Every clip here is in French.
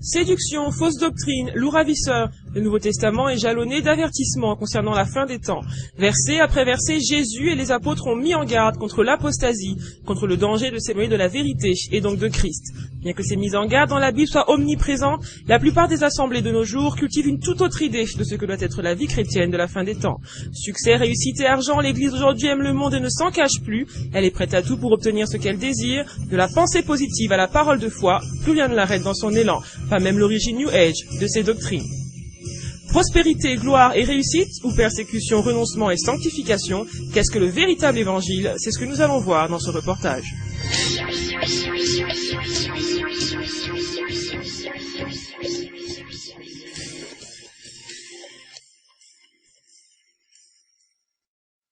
Séduction, fausse doctrine, loup ravisseur. Le Nouveau Testament est jalonné d'avertissements concernant la fin des temps. Verset après verset, Jésus et les apôtres ont mis en garde contre l'apostasie, contre le danger de s'éloigner de la vérité et donc de Christ. Bien que ces mises en garde dans la Bible soient omniprésentes, la plupart des assemblées de nos jours cultivent une toute autre idée de ce que doit être la vie chrétienne de la fin des temps. Succès, réussite et argent, l'Église aujourd'hui aime le monde et ne s'en cache plus. Elle est prête à tout pour obtenir ce qu'elle désire. De la pensée positive à la parole de foi, plus rien ne l'arrête dans son élan, pas même l'origine New Age de ses doctrines. Prospérité, gloire et réussite, ou persécution, renoncement et sanctification, qu'est-ce que le véritable évangile? C'est ce que nous allons voir dans ce reportage.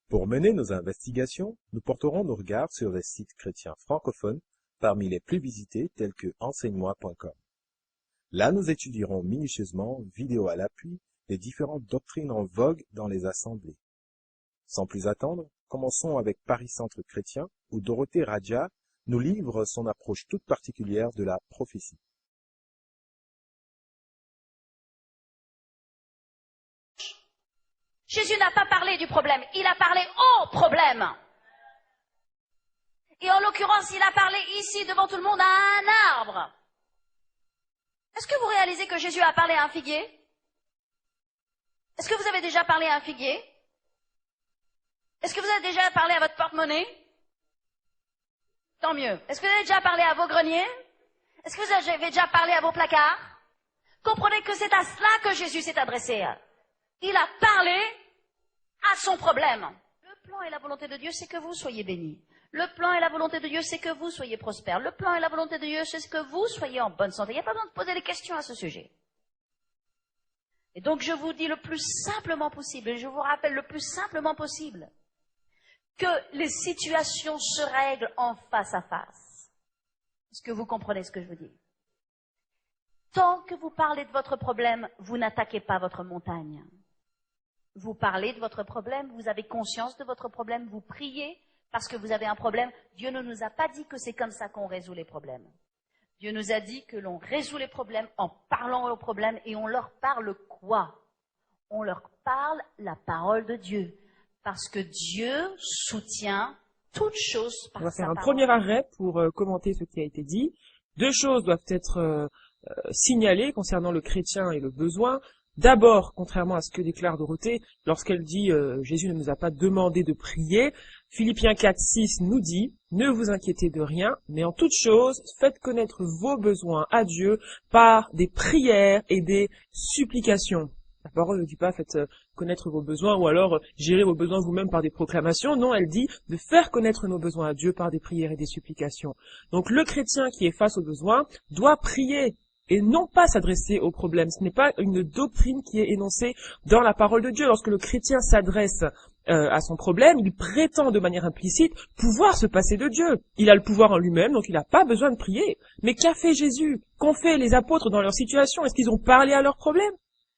Pour mener nos investigations, nous porterons nos regards sur les sites chrétiens francophones parmi les plus visités tels que enseigne-moi.com. Là, nous étudierons minutieusement, vidéo à l'appui, les différentes doctrines en vogue dans les assemblées. Sans plus attendre, commençons avec Paris Centre Chrétien, où Dorothée Radia nous livre son approche toute particulière de la prophétie. Jésus n'a pas parlé du problème, il a parlé au problème. Et en l'occurrence, il a parlé ici devant tout le monde à un arbre. Est-ce que vous réalisez que Jésus a parlé à un figuier? Est-ce que vous avez déjà parlé à un figuier? Est-ce que vous avez déjà parlé à votre porte-monnaie? Tant mieux. Est-ce que vous avez déjà parlé à vos greniers? Est-ce que vous avez déjà parlé à vos placards? Comprenez que c'est à cela que Jésus s'est adressé. Il a parlé à son problème. Le plan et la volonté de Dieu, c'est que vous soyez bénis. Le plan et la volonté de Dieu, c'est que vous soyez prospères. Le plan et la volonté de Dieu, c'est que vous soyez en bonne santé. Il n'y a pas besoin de poser des questions à ce sujet. Et donc, je vous dis le plus simplement possible, et je vous rappelle le plus simplement possible, que les situations se règlent en face à face. Est-ce que vous comprenez ce que je veux dire? Tant que vous parlez de votre problème, vous n'attaquez pas votre montagne. Vous parlez de votre problème, vous avez conscience de votre problème, vous priez parce que vous avez un problème. Dieu ne nous a pas dit que c'est comme ça qu'on résout les problèmes. Dieu nous a dit que l'on résout les problèmes en parlant aux problèmes, et on leur parle quoi? On leur parle la parole de Dieu, parce que Dieu soutient toutes choses par sa parole. On va faire un premier arrêt pour commenter ce qui a été dit. Deux choses doivent être signalées concernant le chrétien et le besoin. D'abord, contrairement à ce que déclare Dorothée, lorsqu'elle dit Jésus ne nous a pas demandé de prier, Philippiens 4:6 nous dit « Ne vous inquiétez de rien, mais en toute chose, faites connaître vos besoins à Dieu par des prières et des supplications. » La parole ne dit pas « Faites connaître vos besoins » ou alors « Gérez vos besoins vous-même par des proclamations ». Non, elle dit de faire connaître nos besoins à Dieu par des prières et des supplications. Donc le chrétien qui est face aux besoins doit prier et non pas s'adresser aux problèmes. Ce n'est pas une doctrine qui est énoncée dans la parole de Dieu. Lorsque le chrétien s'adresse à son problème, il prétend de manière implicite pouvoir se passer de Dieu. Il a le pouvoir en lui-même, donc il n'a pas besoin de prier. Mais qu'a fait Jésus? Qu'ont fait les apôtres dans leur situation? Est-ce qu'ils ont parlé à leurs problèmes?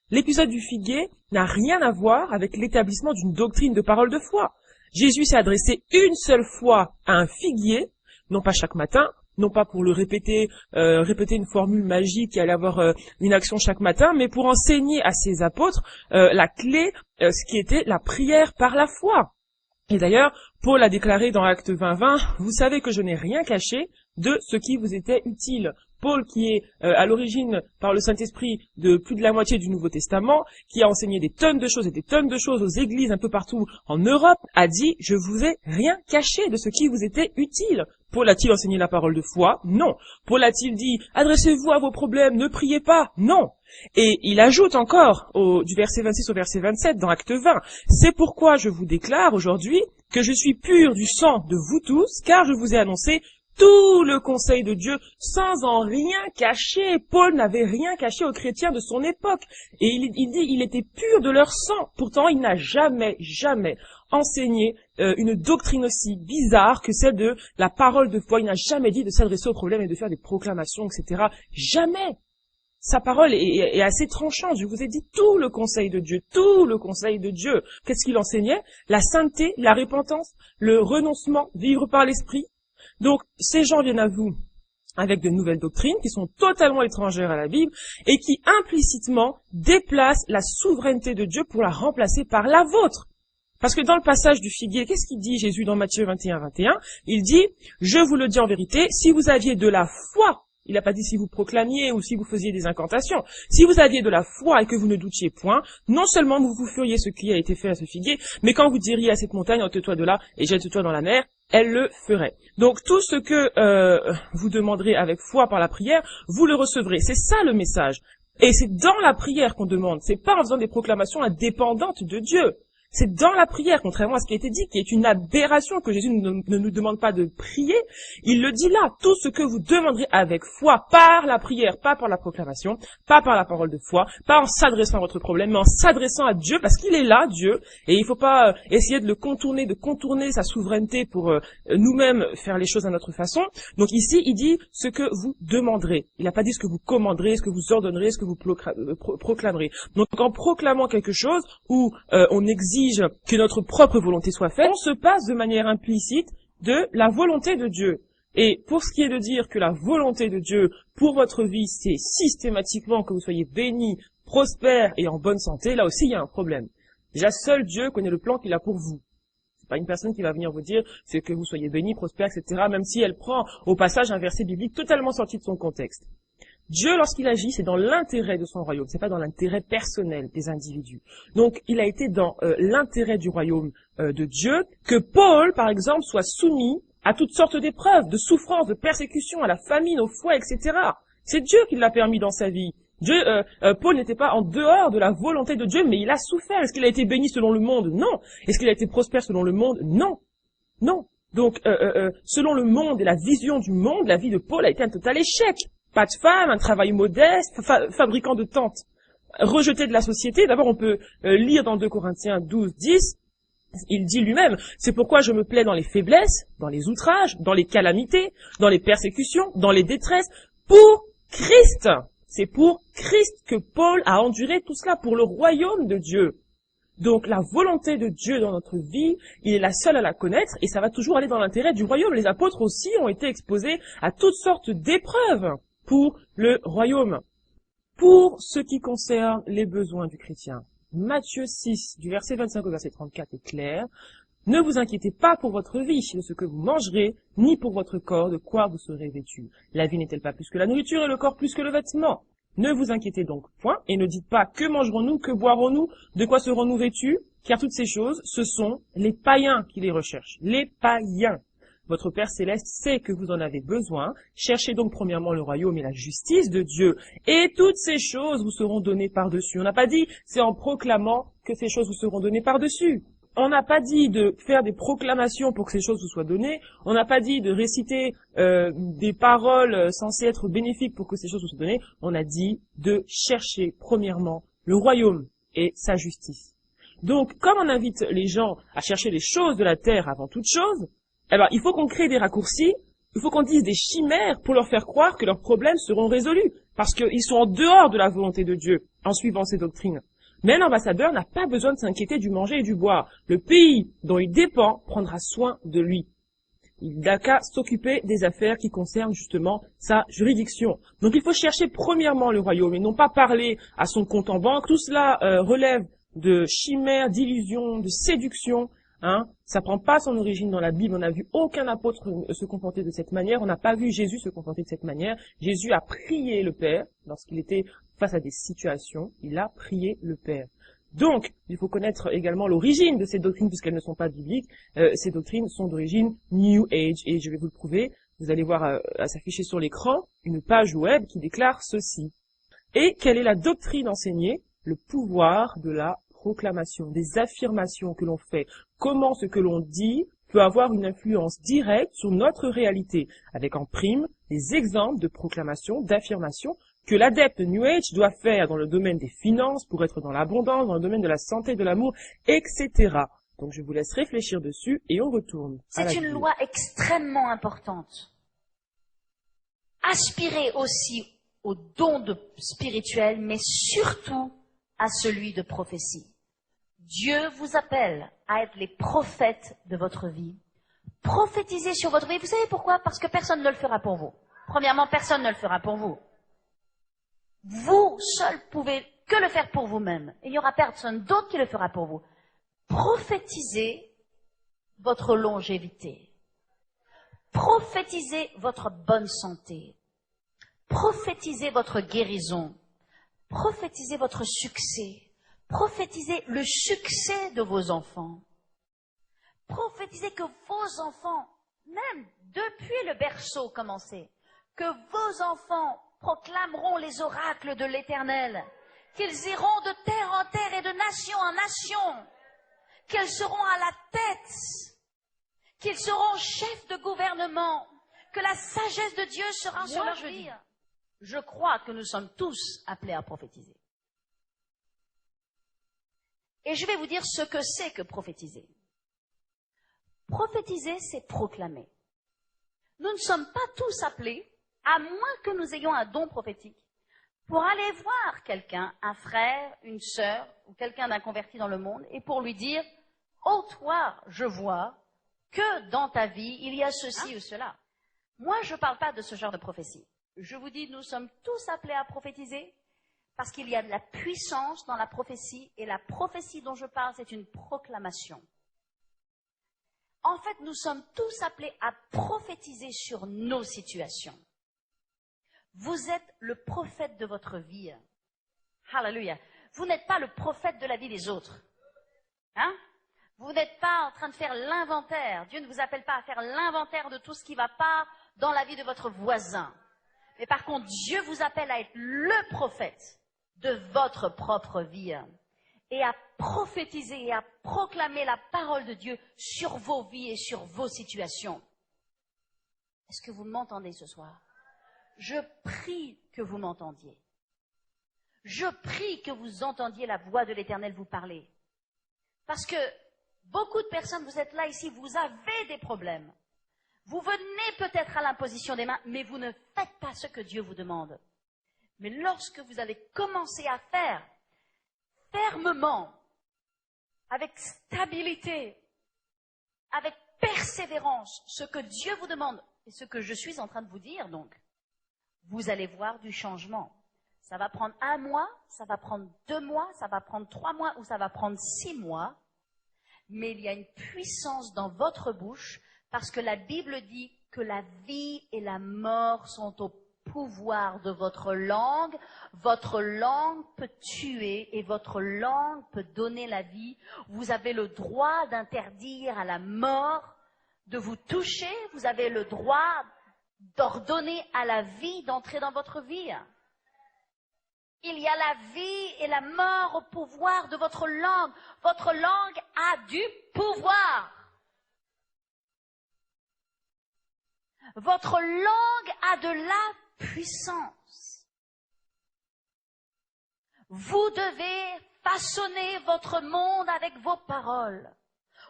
L'épisode du figuier n'a rien à voir avec l'établissement d'une doctrine de parole de foi. Jésus s'est adressé une seule fois à un figuier, non pas chaque matin, non pas pour le répéter une formule magique qui allait avoir une action chaque matin, mais pour enseigner à ses apôtres la clé, ce qui était la prière par la foi. Et d'ailleurs, Paul a déclaré dans Actes 20:20, « Vous savez que je n'ai rien caché de ce qui vous était utile. » Paul, qui est à l'origine, par le Saint-Esprit, de plus de la moitié du Nouveau Testament, qui a enseigné des tonnes de choses et des tonnes de choses aux églises un peu partout en Europe, a dit « Je vous ai rien caché de ce qui vous était utile. » Paul a-t-il enseigné la parole de foi? Non. Paul a-t-il dit « Adressez-vous à vos problèmes, ne priez pas ?» Non. Et il ajoute encore, du verset 26 au verset 27, dans Acte 20, « C'est pourquoi je vous déclare aujourd'hui que je suis pur du sang de vous tous, car je vous ai annoncé tout le conseil de Dieu sans en rien cacher. » Paul n'avait rien caché aux chrétiens de son époque. Et il dit il était pur de leur sang. Pourtant, il n'a jamais enseigné une doctrine aussi bizarre que celle de la parole de foi. Il n'a jamais dit de s'adresser aux problèmes et de faire des proclamations, etc. Jamais. sa parole est assez tranchante. Je vous ai dit tout le conseil de Dieu, tout le conseil de Dieu. Qu'est-ce qu'il enseignait? La sainteté, la repentance, le renoncement, vivre par l'esprit. Donc, ces gens viennent à vous avec de nouvelles doctrines qui sont totalement étrangères à la Bible et qui implicitement déplacent la souveraineté de Dieu pour la remplacer par la vôtre. Parce que dans le passage du figuier, qu'est-ce qu'il dit Jésus dans Matthieu 21, il dit, je vous le dis en vérité, si vous aviez de la foi, il n'a pas dit si vous proclamiez ou si vous faisiez des incantations, si vous aviez de la foi et que vous ne doutiez point, non seulement vous feriez ce qui a été fait à ce figuier, mais quand vous diriez à cette montagne, ôte-toi de là et jette-toi dans la mer, elle le ferait. Donc tout ce que vous demanderez avec foi par la prière, vous le recevrez. C'est ça le message. Et c'est dans la prière qu'on demande. C'est pas en faisant des proclamations indépendantes de Dieu. C'est dans la prière, contrairement à ce qui a été dit, qui est une aberration, que Jésus ne nous demande pas de prier. Il le dit là, tout ce que vous demanderez avec foi, par la prière, pas par la proclamation, pas par la parole de foi, pas en s'adressant à votre problème, mais en s'adressant à Dieu, parce qu'il est là, Dieu, et il ne faut pas essayer de le contourner, de contourner sa souveraineté pour nous-mêmes faire les choses à notre façon. Donc ici, il dit ce que vous demanderez. Il n'a pas dit ce que vous commanderez, ce que vous ordonnerez, ce que vous proclamerez. Donc en proclamant quelque chose où on exige que notre propre volonté soit faite, on se passe de manière implicite de la volonté de Dieu. Et pour ce qui est de dire que la volonté de Dieu pour votre vie, c'est systématiquement que vous soyez bénis, prospères et en bonne santé, là aussi il y a un problème. Déjà, seul Dieu connaît le plan qu'il a pour vous. C'est pas une personne qui va venir vous dire c'est que vous soyez bénis, prospères, etc., même si elle prend au passage un verset biblique totalement sorti de son contexte. Dieu, lorsqu'il agit, c'est dans l'intérêt de son royaume, c'est pas dans l'intérêt personnel des individus. Donc, il a été dans l'intérêt du royaume de Dieu que Paul, par exemple, soit soumis à toutes sortes d'épreuves, de souffrances, de persécutions, à la famine, au fouet, etc. C'est Dieu qui l'a permis dans sa vie. Paul n'était pas en dehors de la volonté de Dieu, mais il a souffert. Est-ce qu'il a été béni selon le monde? Non. Est-ce qu'il a été prospère selon le monde? Non. Non. Donc, selon le monde et la vision du monde, la vie de Paul a été un total échec. Pas de femme, un travail modeste, fabricant de tentes, rejeté de la société. D'abord, on peut lire dans 2 Corinthiens 12, 10, il dit lui-même, c'est pourquoi je me plais dans les faiblesses, dans les outrages, dans les calamités, dans les persécutions, dans les détresses, pour Christ. C'est pour Christ que Paul a enduré tout cela, pour le royaume de Dieu. Donc la volonté de Dieu dans notre vie, il est la seule à la connaître et ça va toujours aller dans l'intérêt du royaume. Les apôtres aussi ont été exposés à toutes sortes d'épreuves pour le royaume. Pour ce qui concerne les besoins du chrétien, Matthieu 6, du verset 25 au verset 34 est clair. Ne vous inquiétez pas pour votre vie, de ce que vous mangerez, ni pour votre corps, de quoi vous serez vêtus. La vie n'est-elle pas plus que la nourriture et le corps plus que le vêtement? Ne vous inquiétez donc point, et ne dites pas que mangerons-nous, que boirons-nous, de quoi serons-nous vêtus, car toutes ces choses, ce sont les païens qui les recherchent. Les païens. Votre Père Céleste sait que vous en avez besoin. Cherchez donc premièrement le royaume et la justice de Dieu. Et toutes ces choses vous seront données par-dessus. On n'a pas dit, c'est en proclamant que ces choses vous seront données par-dessus. On n'a pas dit de faire des proclamations pour que ces choses vous soient données. On n'a pas dit de réciter des paroles censées être bénéfiques pour que ces choses vous soient données. On a dit de chercher premièrement le royaume et sa justice. Donc, comme on invite les gens à chercher les choses de la terre avant toute chose, alors, il faut qu'on crée des raccourcis, il faut qu'on dise des chimères pour leur faire croire que leurs problèmes seront résolus, parce qu'ils sont en dehors de la volonté de Dieu, en suivant ces doctrines. Mais l'ambassadeur n'a pas besoin de s'inquiéter du manger et du boire. Le pays dont il dépend prendra soin de lui. Il n'a qu'à s'occuper des affaires qui concernent justement sa juridiction. Donc il faut chercher premièrement le royaume et non pas parler à son compte en banque. Tout cela relève de chimères, d'illusions, de séduction. Ça prend pas son origine dans la Bible. On n'a vu aucun apôtre se comporter de cette manière. On n'a pas vu Jésus se comporter de cette manière. Jésus a prié le Père lorsqu'il était face à des situations. Il a prié le Père. Donc, il faut connaître également l'origine de ces doctrines puisqu'elles ne sont pas bibliques. Ces doctrines sont d'origine New Age et je vais vous le prouver. Vous allez voir à s'afficher sur l'écran une page web qui déclare ceci. Et quelle est la doctrine enseignée? Le pouvoir de la proclamation, des affirmations que l'on fait, comment ce que l'on dit peut avoir une influence directe sur notre réalité, avec en prime des exemples de proclamations, d'affirmations que l'adepte New Age doit faire dans le domaine des finances pour être dans l'abondance, dans le domaine de la santé, de l'amour, etc. Donc je vous laisse réfléchir dessus et on retourne. C'est une loi extrêmement importante. Aspirez aussi au don spirituel, mais surtout à celui de prophétie. Dieu vous appelle à être les prophètes de votre vie. Prophétisez sur votre vie. Vous savez pourquoi? Parce que personne ne le fera pour vous. Premièrement, personne ne le fera pour vous. Vous seul pouvez que le faire pour vous-même. Il n'y aura personne d'autre qui le fera pour vous. Prophétisez votre longévité. Prophétisez votre bonne santé. Prophétisez votre guérison. Prophétisez votre succès. Prophétisez le succès de vos enfants. Prophétisez que vos enfants, même depuis le berceau commencez, que vos enfants proclameront les oracles de l'Éternel, qu'ils iront de terre en terre et de nation en nation, qu'ils seront à la tête, qu'ils seront chefs de gouvernement, que la sagesse de Dieu sera sur leur vie. Je crois que nous sommes tous appelés à prophétiser. Et je vais vous dire ce que c'est que prophétiser. Prophétiser, c'est proclamer. Nous ne sommes pas tous appelés, à moins que nous ayons un don prophétique, pour aller voir quelqu'un, un frère, une sœur, ou quelqu'un d'un converti dans le monde, et pour lui dire, « Oh toi, je vois que dans ta vie, il y a ceci ou cela. » Moi, je ne parle pas de ce genre de prophétie. Je vous dis, nous sommes tous appelés à prophétiser, parce qu'il y a de la puissance dans la prophétie, et la prophétie dont je parle, c'est une proclamation. En fait, nous sommes tous appelés à prophétiser sur nos situations. Vous êtes le prophète de votre vie. Hallelujah. Vous n'êtes pas le prophète de la vie des autres. Hein? Vous n'êtes pas en train de faire l'inventaire. Dieu ne vous appelle pas à faire l'inventaire de tout ce qui ne va pas dans la vie de votre voisin. Mais par contre, Dieu vous appelle à être le prophète de votre propre vie et à prophétiser et à proclamer la parole de Dieu sur vos vies et sur vos situations. Est-ce que vous m'entendez ce soir? Je prie que vous m'entendiez. Je prie que vous entendiez la voix de l'Éternel vous parler. Parce que beaucoup de personnes, vous êtes là ici, vous avez des problèmes. Vous venez peut-être à l'imposition des mains, mais vous ne faites pas ce que Dieu vous demande. Mais lorsque vous allez commencer à faire fermement, avec stabilité, avec persévérance, ce que Dieu vous demande, et ce que je suis en train de vous dire donc, vous allez voir du changement. Ça va prendre 1 mois, ça va prendre 2 mois, ça va prendre 3 mois ou ça va prendre 6 mois. Mais il y a une puissance dans votre bouche parce que la Bible dit que la vie et la mort sont au pouvoir de votre langue. Votre langue peut tuer et votre langue peut donner la vie. Vous avez le droit d'interdire à la mort de vous toucher. Vous avez le droit d'ordonner à la vie d'entrer dans votre vie. Il y a la vie et la mort au pouvoir de votre langue. Votre langue a du pouvoir. Votre langue a de la puissance. Vous devez façonner votre monde avec vos paroles.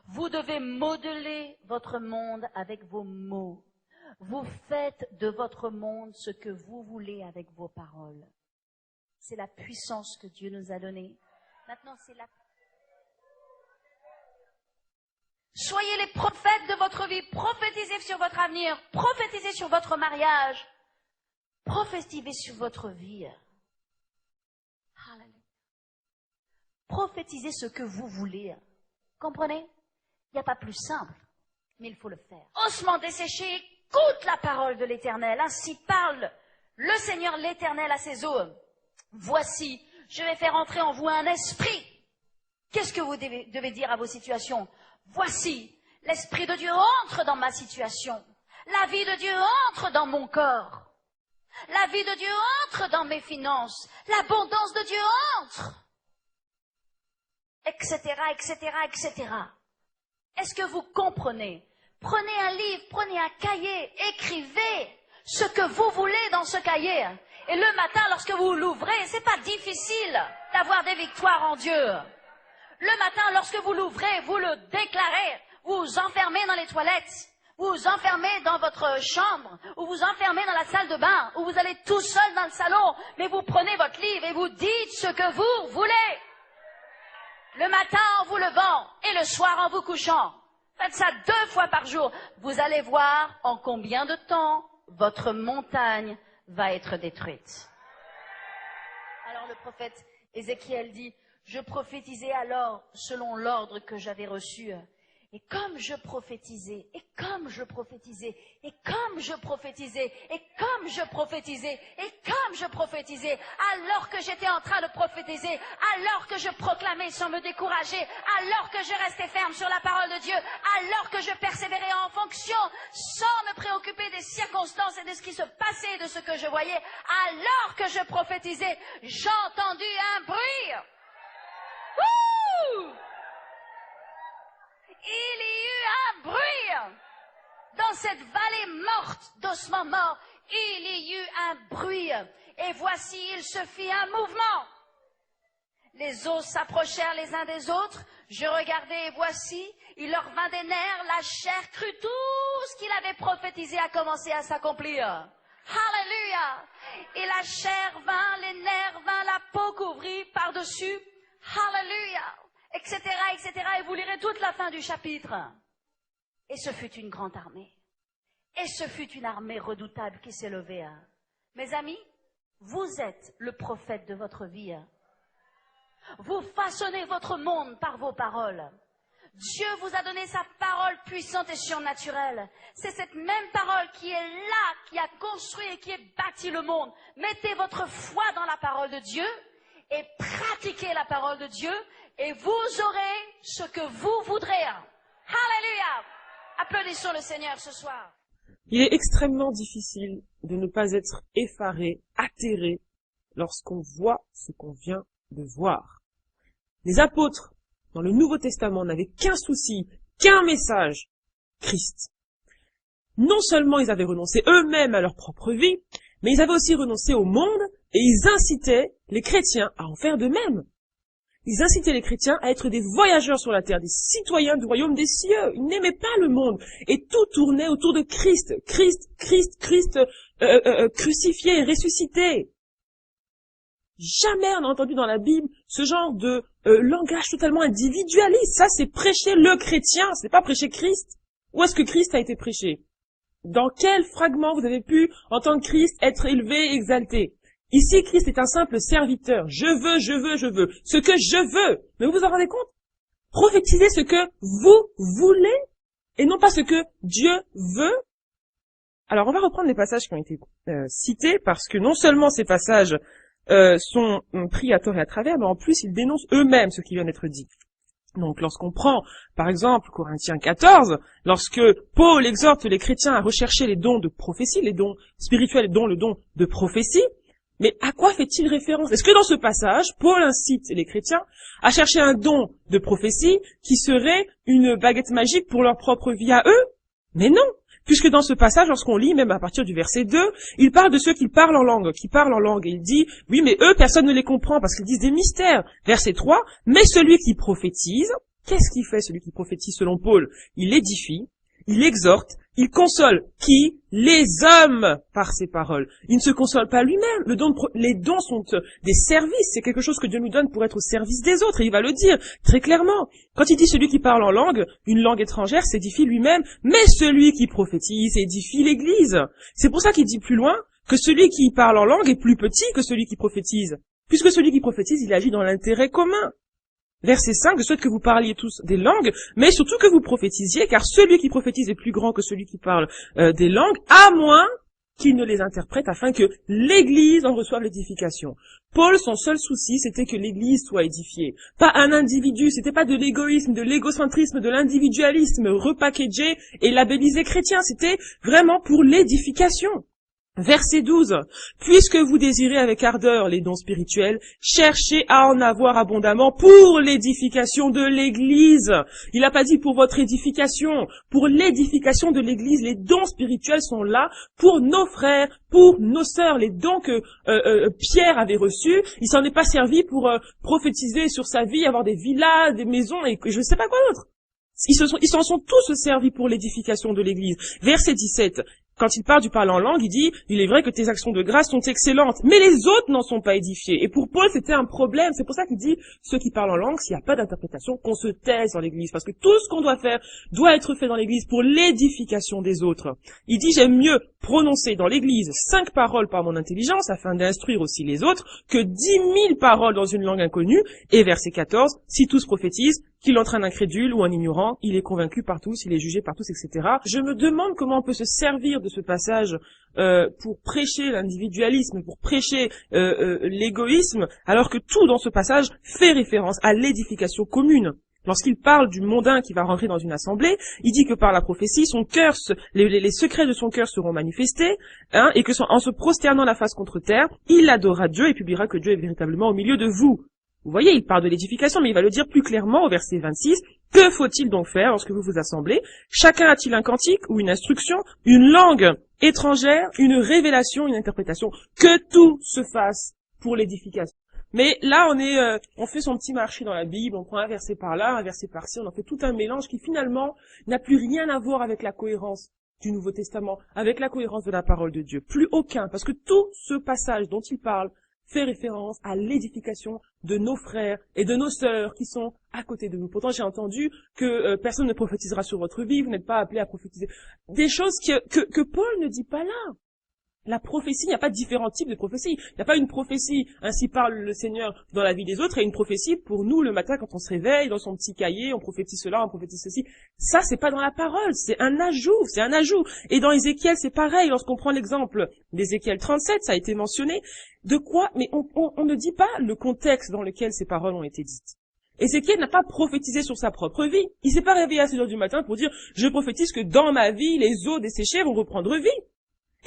Vous devez modeler votre monde avec vos mots. Vous faites de votre monde ce que vous voulez avec vos paroles. C'est la puissance que Dieu nous a donnée. Maintenant, c'est la... Soyez les prophètes de votre vie. Prophétisez sur votre avenir. Prophétisez sur votre mariage. Prophétisez sur votre vie. Hallelujah. Prophétisez ce que vous voulez. Comprenez? Il n'y a pas plus simple, mais il faut le faire. Ossements desséchés, écoute la parole de l'Éternel. Ainsi parle le Seigneur l'Éternel à ses os. Voici, je vais faire entrer en vous un esprit. Qu'est-ce que vous devez dire à vos situations? Voici, l'Esprit de Dieu entre dans ma situation. La vie de Dieu entre dans mon corps. La vie de Dieu entre dans mes finances. L'abondance de Dieu entre. Etc., etc., etc. Est-ce que vous comprenez? Prenez un livre, prenez un cahier, écrivez ce que vous voulez dans ce cahier. Et le matin, lorsque vous l'ouvrez, c'est pas difficile d'avoir des victoires en Dieu. Le matin, lorsque vous l'ouvrez, vous le déclarez, vous vous enfermez dans les toilettes, Vous vous enfermez dans votre chambre, ou vous enfermez dans la salle de bain, ou vous allez tout seul dans le salon, mais vous prenez votre livre et vous dites ce que vous voulez. Le matin en vous levant et le soir en vous couchant. Faites ça 2 fois par jour. Vous allez voir en combien de temps votre montagne va être détruite. Alors le prophète Ézéchiel dit, je prophétisais alors selon l'ordre que j'avais reçu. Et comme je prophétisais, et comme je prophétisais, et comme je prophétisais, et comme je prophétisais, et comme je prophétisais, alors que j'étais en train de prophétiser, alors que je proclamais sans me décourager, alors que je restais ferme sur la parole de Dieu, alors que je persévérais en fonction, sans me préoccuper des circonstances et de ce qui se passait, de ce que je voyais, alors que je prophétisais, j'ai entendu un bruit. Wouh! Il y eut un bruit dans cette vallée morte d'ossements morts. Il y eut un bruit et voici il se fit un mouvement. Les os s'approchèrent les uns des autres. Je regardai et voici, il leur vint des nerfs, la chair crut tout ce qu'il avait prophétisé a commencé à s'accomplir. Alléluia! Et la chair vint, les nerfs vint, la peau couvrit par-dessus. Alléluia! Etc., etc. Et vous lirez toute la fin du chapitre. Et ce fut une grande armée. Et ce fut une armée redoutable qui s'est levée. Mes amis, vous êtes le prophète de votre vie. Vous façonnez votre monde par vos paroles. Dieu vous a donné sa parole puissante et surnaturelle. C'est cette même parole qui est là, qui a construit et qui a bâti le monde. Mettez votre foi dans la parole de Dieu et pratiquez la parole de Dieu. Et vous aurez ce que vous voudrez. Alléluia! Applaudissons le Seigneur ce soir. Il est extrêmement difficile de ne pas être effaré, atterré, lorsqu'on voit ce qu'on vient de voir. Les apôtres, dans le Nouveau Testament, n'avaient qu'un souci, qu'un message, Christ. Non seulement ils avaient renoncé eux-mêmes à leur propre vie, mais ils avaient aussi renoncé au monde et ils incitaient les chrétiens à en faire de même. Ils incitaient les chrétiens à être des voyageurs sur la terre, des citoyens du royaume des cieux. Ils n'aimaient pas le monde. Et tout tournait autour de Christ. Christ crucifié et ressuscité. Jamais on a entendu dans la Bible ce genre de langage totalement individualiste. Ça, c'est prêcher le chrétien, c'est pas prêcher Christ. Où est-ce que Christ a été prêché? Dans quel fragment vous avez pu entendre Christ être élevé, exalté? Ici, Christ est un simple serviteur. Je veux. Ce que je veux. Mais vous vous en rendez compte? Prophétisez ce que vous voulez et non pas ce que Dieu veut. Alors, on va reprendre les passages qui ont été cités parce que non seulement ces passages sont pris à tort et à travers, mais en plus, ils dénoncent eux-mêmes ce qui vient d'être dit. Donc, lorsqu'on prend, par exemple, Corinthiens 14, lorsque Paul exhorte les chrétiens à rechercher les dons de prophétie, les dons spirituels, dont le don de prophétie, mais à quoi fait-il référence? Est-ce que dans ce passage, Paul incite les chrétiens à chercher un don de prophétie qui serait une baguette magique pour leur propre vie à eux? Mais non, puisque dans ce passage, lorsqu'on lit, même à partir du verset 2, il parle de ceux qui parlent en langue, et il dit, oui, mais eux, personne ne les comprend parce qu'ils disent des mystères. Verset 3, mais celui qui prophétise, qu'est-ce qu'il fait celui qui prophétise selon Paul? Il édifie, il exhorte, il console qui? Les hommes par ses paroles. Il ne se console pas lui-même. Les dons sont des services. C'est quelque chose que Dieu nous donne pour être au service des autres. Et il va le dire très clairement. Quand il dit celui qui parle en langue, une langue étrangère, s'édifie lui-même. Mais celui qui prophétise édifie l'Église. C'est pour ça qu'il dit plus loin que celui qui parle en langue est plus petit que celui qui prophétise. Puisque celui qui prophétise, il agit dans l'intérêt commun. Verset 5, je souhaite que vous parliez tous des langues, mais surtout que vous prophétisiez, car celui qui prophétise est plus grand que celui qui parle des langues, à moins qu'il ne les interprète afin que l'Église en reçoive l'édification. Paul, son seul souci, c'était que l'Église soit édifiée. Pas un individu, c'était pas de l'égoïsme, de l'égocentrisme, de l'individualisme repackagé et labellisé chrétien, c'était vraiment pour l'édification. Verset 12. Puisque vous désirez avec ardeur les dons spirituels, cherchez à en avoir abondamment pour l'édification de l'Église. Il n'a pas dit pour votre édification, pour l'édification de l'Église. Les dons spirituels sont là pour nos frères, pour nos sœurs. Les dons que Pierre avait reçus, il s'en est pas servi pour prophétiser sur sa vie, avoir des villas, des maisons et je ne sais pas quoi d'autre. Ils s'en sont tous servis pour l'édification de l'Église. Verset 17. Quand il parle du parler en langue, il dit, il est vrai que tes actions de grâce sont excellentes, mais les autres n'en sont pas édifiés. Et pour Paul, c'était un problème. C'est pour ça qu'il dit, ceux qui parlent en langue, s'il n'y a pas d'interprétation, qu'on se taise dans l'église. Parce que tout ce qu'on doit faire doit être fait dans l'église pour l'édification des autres. Il dit, j'aime mieux prononcer dans l'église 5 paroles par mon intelligence, afin d'instruire aussi les autres, que 10 000 paroles dans une langue inconnue. Et verset 14, si tous prophétisent, qu'il entraîne un incrédule ou un ignorant, il est convaincu par tous, il est jugé par tous, etc. Je me demande comment on peut se servir de ce passage pour prêcher l'individualisme, pour prêcher l'égoïsme, alors que tout dans ce passage fait référence à l'édification commune. Lorsqu'il parle du mondain qui va rentrer dans une assemblée, il dit que par la prophétie, son cœur, les secrets de son cœur seront manifestés, et que en se prosternant la face contre terre, il adorera Dieu et publiera que Dieu est véritablement au milieu de vous. Vous voyez, il parle de l'édification, mais il va le dire plus clairement au verset 26. Que faut-il donc faire lorsque vous vous assemblez? Chacun a-t-il un cantique ou une instruction, une langue étrangère, une révélation, une interprétation? Que tout se fasse pour l'édification. Mais là, on fait son petit marché dans la Bible, on prend un verset par là, un verset par-ci, on en fait tout un mélange qui finalement n'a plus rien à voir avec la cohérence du Nouveau Testament, avec la cohérence de la parole de Dieu. Plus aucun, parce que tout ce passage dont il parle fait référence à l'édification de nos frères et de nos sœurs qui sont à côté de nous. Pourtant, j'ai entendu que personne ne prophétisera sur votre vie, vous n'êtes pas appelés à prophétiser. Des choses que Paul ne dit pas là. La prophétie, il n'y a pas différents types de prophéties. Il n'y a pas une prophétie, ainsi parle le Seigneur dans la vie des autres, et une prophétie pour nous le matin quand on se réveille, dans son petit cahier, on prophétise cela, on prophétise ceci. Ça, c'est pas dans la parole, c'est un ajout. Et dans Ézéchiel, c'est pareil, lorsqu'on prend l'exemple d'Ézéchiel 37, ça a été mentionné. De quoi? Mais on ne dit pas le contexte dans lequel ces paroles ont été dites. Ézéchiel n'a pas prophétisé sur sa propre vie. Il s'est pas réveillé à 6 heures du matin pour dire, je prophétise que dans ma vie, les eaux desséchées vont reprendre vie.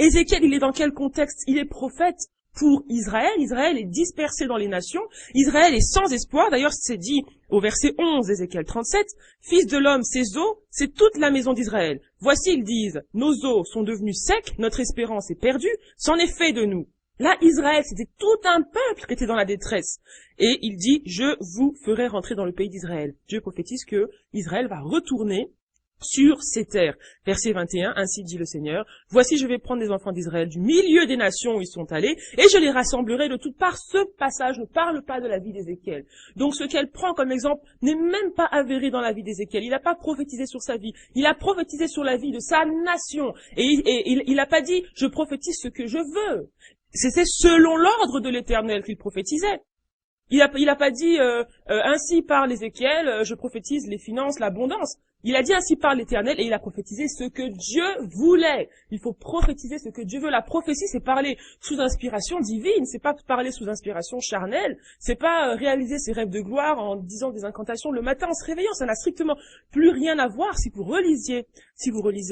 Ézéchiel, il est dans quel contexte? Il est prophète pour Israël. Israël est dispersé dans les nations. Israël est sans espoir. D'ailleurs, c'est dit au verset 11 d'Ézéchiel 37, « Fils de l'homme, ces eaux, c'est toute la maison d'Israël. Voici, ils disent, nos eaux sont devenues secs, notre espérance est perdue, c'en est fait de nous. » Là, Israël, c'était tout un peuple qui était dans la détresse. Et il dit, « Je vous ferai rentrer dans le pays d'Israël. » Dieu prophétise que Israël va retourner sur ces terres. Verset 21, ainsi dit le Seigneur, « Voici, je vais prendre les enfants d'Israël du milieu des nations où ils sont allés, et je les rassemblerai de toutes parts. » Ce passage ne parle pas de la vie d'Ézéchiel. Donc ce qu'elle prend comme exemple n'est même pas avéré dans la vie d'Ézéchiel. Il n'a pas prophétisé sur sa vie. Il a prophétisé sur la vie de sa nation. Et il n'a pas dit, je prophétise ce que je veux. C'était selon l'ordre de l'Éternel qu'il prophétisait. Il a pas dit ainsi parle Ézéchiel, je prophétise les finances, l'abondance. Il a dit ainsi parle l'Éternel et il a prophétisé ce que Dieu voulait. Il faut prophétiser ce que Dieu veut. La prophétie, c'est parler sous inspiration divine, c'est pas parler sous inspiration charnelle, c'est pas réaliser ses rêves de gloire en disant des incantations le matin en se réveillant. Ça n'a strictement plus rien à voir. Si vous relisez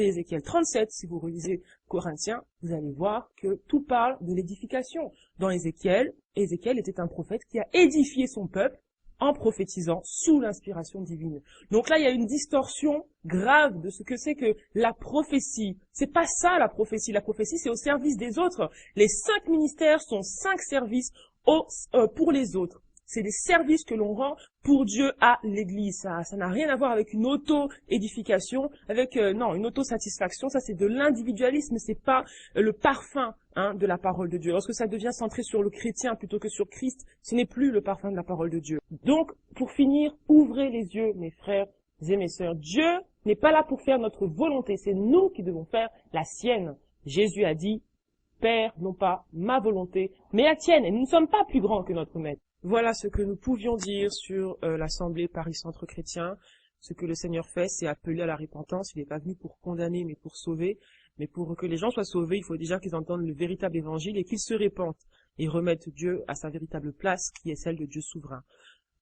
Ézéchiel 37, si vous relisez Corinthiens, vous allez voir que tout parle de l'édification. Dans Ézéchiel était un prophète qui a édifié son peuple en prophétisant sous l'inspiration divine. Donc là, il y a une distorsion grave de ce que c'est que la prophétie. C'est pas ça la prophétie. La prophétie, c'est au service des autres. Les 5 ministères sont 5 services pour les autres. C'est des services que l'on rend pour Dieu à l'Église. Ça n'a rien à voir avec une auto-édification, avec une auto-satisfaction. Ça, c'est de l'individualisme. C'est pas le parfum de la parole de Dieu. Lorsque ça devient centré sur le chrétien plutôt que sur Christ, ce n'est plus le parfum de la parole de Dieu. Donc, pour finir, ouvrez les yeux, mes frères et mes sœurs. Dieu n'est pas là pour faire notre volonté. C'est nous qui devons faire la sienne. Jésus a dit, Père, non pas ma volonté, mais la tienne. Et nous ne sommes pas plus grands que notre Maître. Voilà ce que nous pouvions dire sur l'Assemblée Paris Centre Chrétien. Ce que le Seigneur fait, c'est appeler à la repentance. Il n'est pas venu pour condamner, mais pour sauver. Mais pour que les gens soient sauvés, il faut déjà qu'ils entendent le véritable évangile et qu'ils se répandent et remettent Dieu à sa véritable place, qui est celle de Dieu souverain.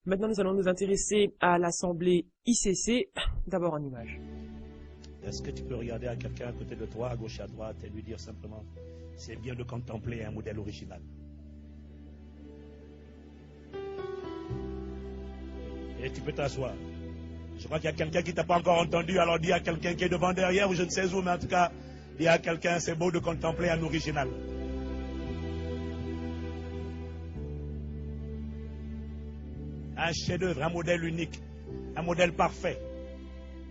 Maintenant, nous allons nous intéresser à l'Assemblée ICC, d'abord en image. Est-ce que tu peux regarder à quelqu'un à côté de toi, à gauche et à droite, et lui dire simplement, c'est bien de contempler un modèle original. Et tu peux t'asseoir. Je crois qu'il y a quelqu'un qui ne t'a pas encore entendu, alors dis à quelqu'un qui est devant, derrière, ou je ne sais où, mais en tout cas, dis à quelqu'un, c'est beau de contempler un original. Un chef-d'œuvre, un modèle unique, un modèle parfait.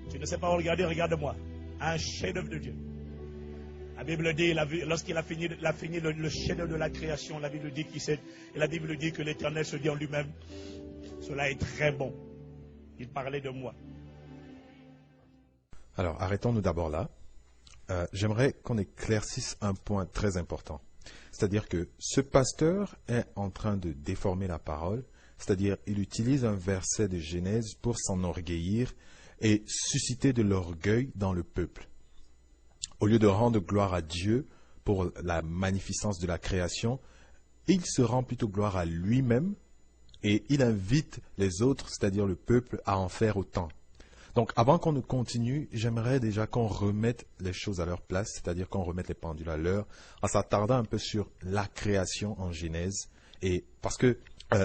Tu ne sais pas où regarder, regarde-moi. Un chef-d'œuvre de Dieu. La Bible dit, lorsqu'il a fini le chef-d'œuvre de la création, la Bible dit que l'Éternel se dit en lui-même, cela est très bon. Il parlait de moi. Alors, arrêtons-nous d'abord là. J'aimerais qu'on éclaircisse un point très important. C'est-à-dire que ce pasteur est en train de déformer la parole, c'est-à-dire il utilise un verset de Genèse pour s'enorgueillir et susciter de l'orgueil dans le peuple. Au lieu de rendre gloire à Dieu pour la magnificence de la création, il se rend plutôt gloire à lui-même et il invite les autres, c'est-à-dire le peuple, à en faire autant. Donc, avant qu'on ne continue, j'aimerais déjà qu'on remette les choses à leur place, c'est-à-dire qu'on remette les pendules à l'heure, en s'attardant un peu sur la création en Genèse, et parce que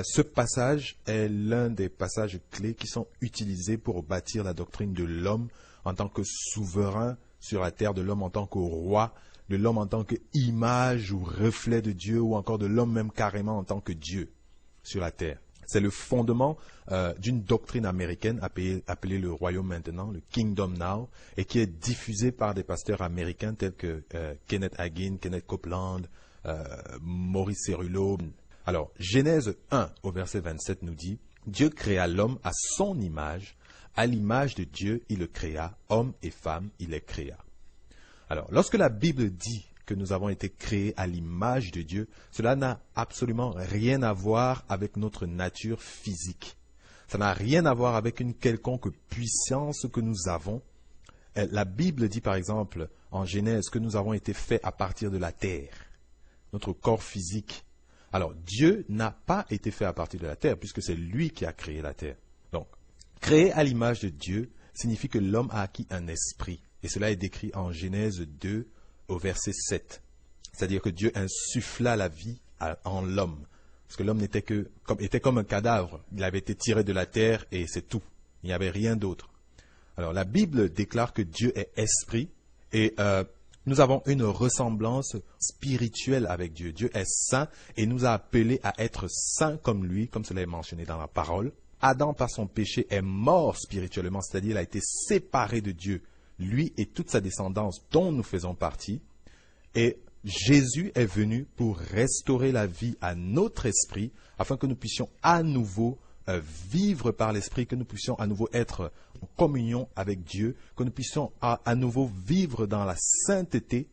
ce passage est l'un des passages clés qui sont utilisés pour bâtir la doctrine de l'homme en tant que souverain sur la terre, de l'homme en tant que roi, de l'homme en tant qu'image ou reflet de Dieu, ou encore de l'homme même carrément en tant que Dieu sur la terre. C'est le fondement d'une doctrine américaine appelée le royaume maintenant, le Kingdom Now, et qui est diffusée par des pasteurs américains tels que Kenneth Hagin, Kenneth Copeland, Maurice Cerullo. Alors, Genèse 1 au verset 27 nous dit, « Dieu créa l'homme à son image, à l'image de Dieu il le créa, homme et femme il les créa. » Alors, lorsque la Bible dit que nous avons été créés à l'image de Dieu, cela n'a absolument rien à voir avec notre nature physique. Ça n'a rien à voir avec une quelconque puissance que nous avons. La Bible dit par exemple en Genèse que nous avons été faits à partir de la terre, notre corps physique. Alors Dieu n'a pas été fait à partir de la terre puisque c'est lui qui a créé la terre. Donc, créé à l'image de Dieu signifie que l'homme a acquis un esprit. Et cela est décrit en Genèse 2 au verset 7. C'est-à-dire que Dieu insuffla la vie en l'homme. Parce que l'homme était comme un cadavre. Il avait été tiré de la terre et c'est tout. Il n'y avait rien d'autre. Alors la Bible déclare que Dieu est esprit et nous avons une ressemblance spirituelle avec Dieu. Dieu est saint et nous a appelés à être saints comme lui, comme cela est mentionné dans la parole. Adam, par son péché, est mort spirituellement, c'est-à-dire il a été séparé de Dieu. Lui et toute sa descendance dont nous faisons partie. Et Jésus est venu pour restaurer la vie à notre esprit, afin que nous puissions à nouveau vivre par l'esprit, que nous puissions à nouveau être en communion avec Dieu, que nous puissions à nouveau vivre dans la sainteté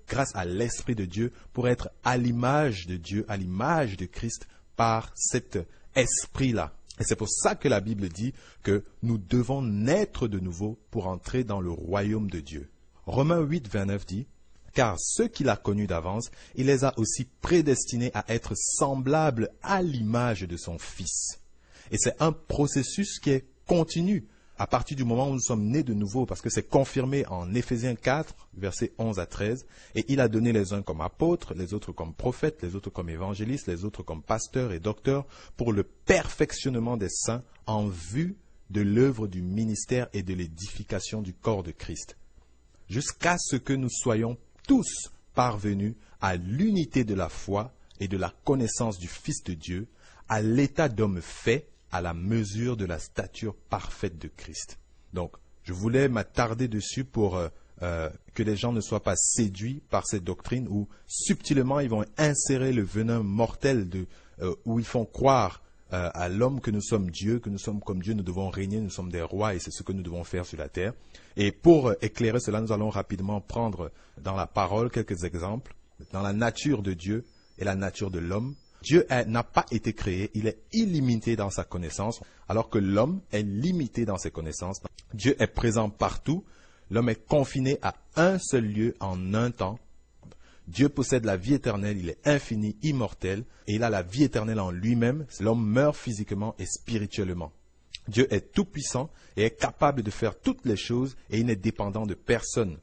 grâce à l'esprit de Dieu, pour être à l'image de Dieu, à l'image de Christ, par cet esprit-là. Et c'est pour ça que la Bible dit que nous devons naître de nouveau pour entrer dans le royaume de Dieu. Romains 8, 29 dit, « Car ceux qu'il a connus d'avance, il les a aussi prédestinés à être semblables à l'image de son Fils. » Et c'est un processus qui est continu à partir du moment où nous sommes nés de nouveau, parce que c'est confirmé en Éphésiens 4, versets 11 à 13, et il a donné les uns comme apôtres, les autres comme prophètes, les autres comme évangélistes, les autres comme pasteurs et docteurs, pour le perfectionnement des saints en vue de l'œuvre du ministère et de l'édification du corps de Christ, jusqu'à ce que nous soyons tous parvenus à l'unité de la foi et de la connaissance du Fils de Dieu, à l'état d'homme fait, à la mesure de la stature parfaite de Christ. Donc, je voulais m'attarder dessus pour que les gens ne soient pas séduits par cette doctrine où subtilement ils vont insérer le venin mortel où ils font croire à l'homme que nous sommes Dieu, que nous sommes comme Dieu, nous devons régner, nous sommes des rois et c'est ce que nous devons faire sur la terre. Et pour éclairer cela, nous allons rapidement prendre dans la parole quelques exemples dans la nature de Dieu et la nature de l'homme. Dieu n'a pas été créé, il est illimité dans sa connaissance, alors que l'homme est limité dans ses connaissances. Dieu est présent partout, l'homme est confiné à un seul lieu en un temps. Dieu possède la vie éternelle, il est infini, immortel, et il a la vie éternelle en lui-même. L'homme meurt physiquement et spirituellement. Dieu est tout-puissant et est capable de faire toutes les choses, et il n'est dépendant de personne.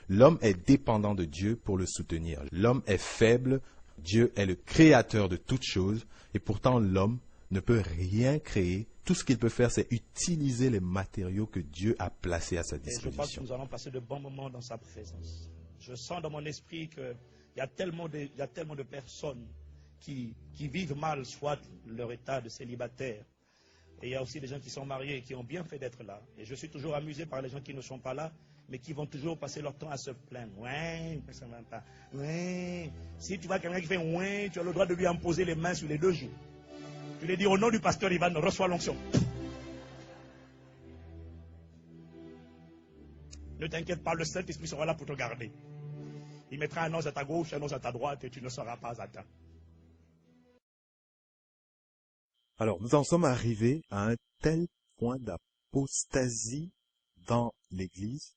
L'homme est dépendant de Dieu pour le soutenir. L'homme est faible. Dieu est le créateur de toutes choses et pourtant l'homme ne peut rien créer. Tout ce qu'il peut faire, c'est utiliser les matériaux que Dieu a placés à sa disposition. Et je pense que nous allons passer de bons moments dans sa présence. Je sens dans mon esprit qu'il y a tellement de personnes qui vivent mal, soit leur état de célibataire, Et il y a aussi des gens qui sont mariés et qui ont bien fait d'être là. Et je suis toujours amusé par les gens qui ne sont pas là, mais qui vont toujours passer leur temps à se plaindre. Ouais, ça ne va pas. Ouais. Si tu vois quelqu'un qui fait ouais, tu as le droit de lui imposer les mains sur les 2 joues. Tu lui dis au nom du pasteur Ivan, reçois l'onction. Ne t'inquiète pas, le Saint-Esprit sera là pour te garder. Il mettra un os à ta gauche, un os à ta droite et tu ne seras pas atteint. Alors, nous en sommes arrivés à un tel point d'apostasie dans l'Église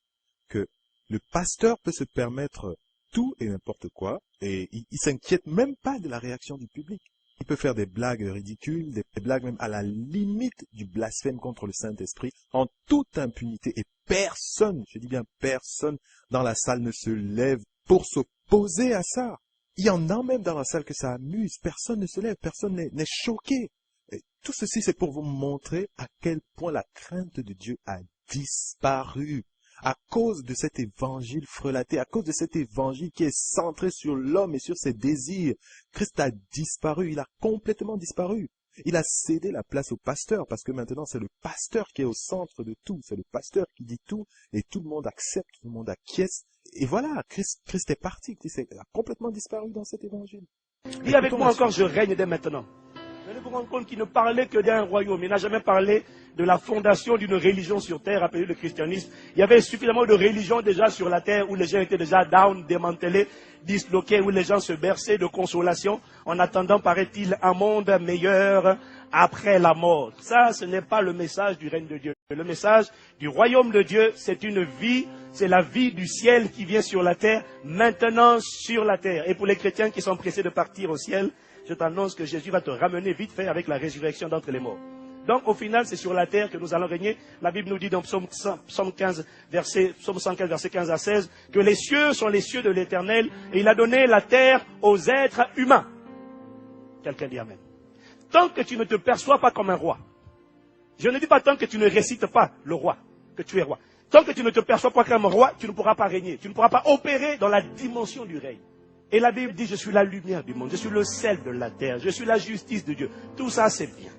que le pasteur peut se permettre tout et n'importe quoi et il s'inquiète même pas de la réaction du public. Il peut faire des blagues ridicules, des blagues même à la limite du blasphème contre le Saint-Esprit en toute impunité. Et personne, je dis bien personne, dans la salle ne se lève pour s'opposer à ça. Il y en a même dans la salle que ça amuse. Personne ne se lève, personne n'est choqué. Et tout ceci, c'est pour vous montrer à quel point la crainte de Dieu a disparu. À cause de cet évangile frelaté, à cause de cet évangile qui est centré sur l'homme et sur ses désirs, Christ a disparu, il a complètement disparu. Il a cédé la place au pasteur parce que maintenant c'est le pasteur qui est au centre de tout, c'est le pasteur qui dit tout et tout le monde accepte, tout le monde acquiesce. Et voilà, Christ est parti, Christ a complètement disparu dans cet évangile. Dis avec moi encore, je règne dès maintenant. Vous allez vous rendre compte qu'il ne parlait que d'un royaume. Il n'a jamais parlé de la fondation d'une religion sur terre appelée le christianisme. Il y avait suffisamment de religions déjà sur la terre où les gens étaient déjà down, démantelés, disloqués, où les gens se berçaient de consolation en attendant, paraît-il, un monde meilleur après la mort. Ça, ce n'est pas le message du règne de Dieu. Le message du royaume de Dieu, c'est une vie, c'est la vie du ciel qui vient sur la terre, maintenant sur la terre. Et pour les chrétiens qui sont pressés de partir au ciel, je t'annonce que Jésus va te ramener vite fait avec la résurrection d'entre les morts. Donc au final, c'est sur la terre que nous allons régner. La Bible nous dit dans Psaume 115, verset 15 à 16, que les cieux sont les cieux de l'Éternel et il a donné la terre aux êtres humains. Quelqu'un dit Amen. Tant que tu ne te perçois pas comme un roi, je ne dis pas tant que tu ne récites pas le roi, que tu es roi. Tant que tu ne te perçois pas comme un roi, tu ne pourras pas régner. Tu ne pourras pas opérer dans la dimension du règne. Et la Bible dit, je suis la lumière du monde, je suis le sel de la terre, je suis la justice de Dieu. Tout ça, c'est bien.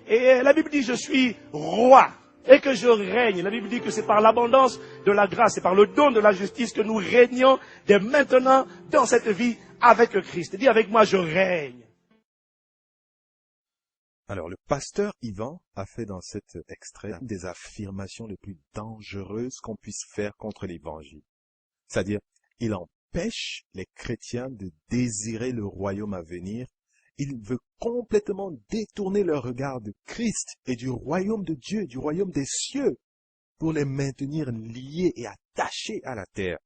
Et la Bible dit, je suis roi et que je règne. La Bible dit que c'est par l'abondance de la grâce et par le don de la justice que nous régnons dès maintenant dans cette vie avec Christ. Dis avec moi, je règne. Alors, le pasteur Ivan a fait dans cet extrait des affirmations les plus dangereuses qu'on puisse faire contre l'évangile. C'est-à-dire, il empêche les chrétiens de désirer le royaume à venir. Il veut complètement détourner leur regard de Christ et du royaume de Dieu, du royaume des cieux, pour les maintenir liés et attachés à la terre.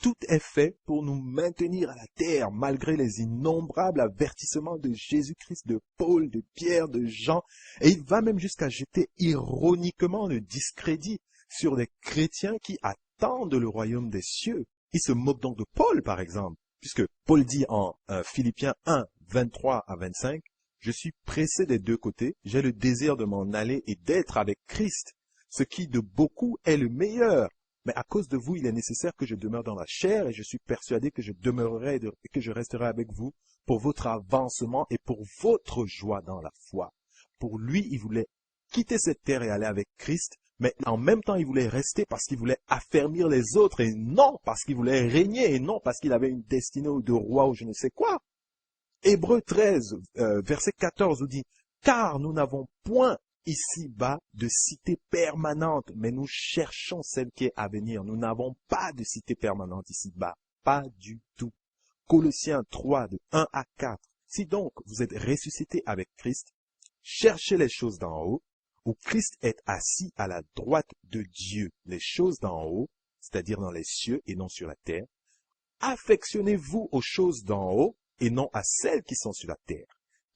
Tout est fait pour nous maintenir à la terre, malgré les innombrables avertissements de Jésus-Christ, de Paul, de Pierre, de Jean. Et il va même jusqu'à jeter ironiquement le discrédit sur les chrétiens qui attendent le royaume des cieux. Il se moque donc de Paul, par exemple, puisque Paul dit en Philippiens 1, 23 à 25, « Je suis pressé des deux côtés, j'ai le désir de m'en aller et d'être avec Christ, ce qui de beaucoup est le meilleur. Mais à cause de vous, il est nécessaire que je demeure dans la chair et je suis persuadé que je demeurerai et que je resterai avec vous pour votre avancement et pour votre joie dans la foi. » Pour lui, il voulait quitter cette terre et aller avec Christ, mais en même temps, il voulait rester parce qu'il voulait affermir les autres et non parce qu'il voulait régner et non parce qu'il avait une destinée de roi ou je ne sais quoi. Hébreux 13, verset 14 nous dit « Car nous n'avons point ici-bas de cité permanente, mais nous cherchons celle qui est à venir. Nous n'avons pas de cité permanente ici-bas, pas du tout. » Colossiens 3, de 1 à 4. Si donc vous êtes ressuscité avec Christ, cherchez les choses d'en haut, où Christ est assis à la droite de Dieu, les choses d'en haut, c'est-à-dire dans les cieux et non sur la terre. Affectionnez-vous aux choses d'en haut et non à celles qui sont sur la terre.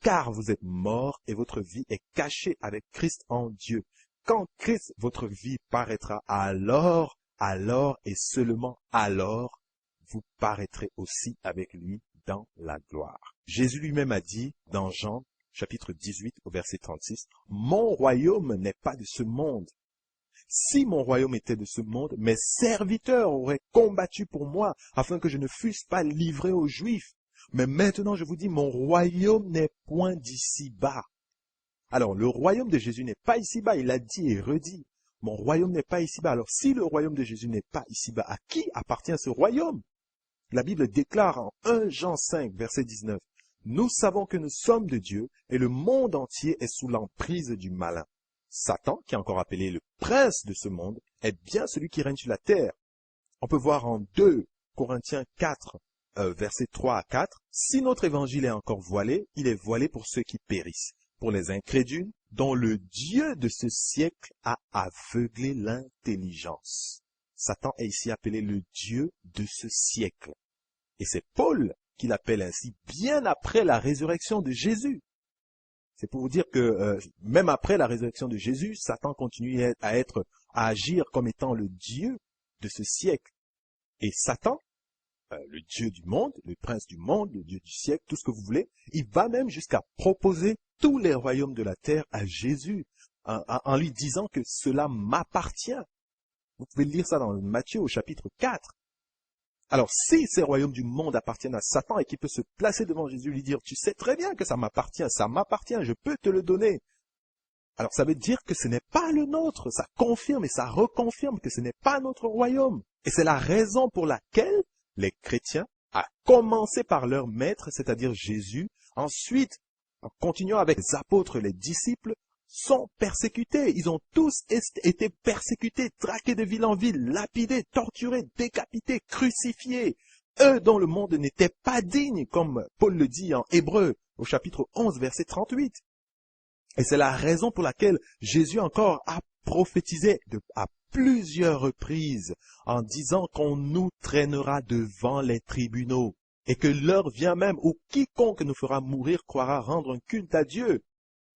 Car vous êtes morts et votre vie est cachée avec Christ en Dieu. Quand Christ, votre vie, paraîtra, alors et seulement alors, vous paraîtrez aussi avec lui dans la gloire. Jésus lui-même a dit dans Jean, chapitre 18, au verset 36, « Mon royaume n'est pas de ce monde. Si mon royaume était de ce monde, mes serviteurs auraient combattu pour moi, afin que je ne fusse pas livré aux Juifs. Mais maintenant, je vous dis, mon royaume n'est point d'ici-bas. » Alors, le royaume de Jésus n'est pas ici-bas, il l'a dit et redit. Mon royaume n'est pas ici-bas. Alors, si le royaume de Jésus n'est pas ici-bas, à qui appartient ce royaume? La Bible déclare en 1 Jean 5, verset 19, « Nous savons que nous sommes de Dieu et le monde entier est sous l'emprise du malin. Satan, qui est encore appelé le prince de ce monde, est bien celui qui règne sur la terre. » On peut voir en 2 Corinthiens 4, versets 3 à 4, « Si notre évangile est encore voilé, il est voilé pour ceux qui périssent, pour les incrédules, dont le Dieu de ce siècle a aveuglé l'intelligence. » Satan est ici appelé le Dieu de ce siècle. Et c'est Paul qui l'appelle ainsi bien après la résurrection de Jésus. C'est pour vous dire que même après la résurrection de Jésus, Satan continue à agir comme étant le Dieu de ce siècle. Et Satan, le Dieu du monde, le prince du monde, le Dieu du siècle, tout ce que vous voulez, il va même jusqu'à proposer tous les royaumes de la terre à Jésus, en lui disant que cela m'appartient. Vous pouvez lire ça dans Matthieu au chapitre 4. Alors, si ces royaumes du monde appartiennent à Satan et qu'il peut se placer devant Jésus et lui dire, tu sais très bien que ça m'appartient, je peux te le donner. Alors, ça veut dire que ce n'est pas le nôtre. Ça confirme et ça reconfirme que ce n'est pas notre royaume. Et c'est la raison pour laquelle les chrétiens, à commencer par leur maître, c'est-à-dire Jésus, ensuite, en continuant avec les apôtres, les disciples, sont persécutés. Ils ont tous été persécutés, traqués de ville en ville, lapidés, torturés, décapités, crucifiés. Eux dont le monde n'était pas digne, comme Paul le dit en Hébreux, au chapitre 11, verset 38. Et c'est la raison pour laquelle Jésus encore a prophétisé à plusieurs reprises en disant qu'on nous traînera devant les tribunaux et que l'heure vient même où quiconque nous fera mourir croira rendre un culte à Dieu.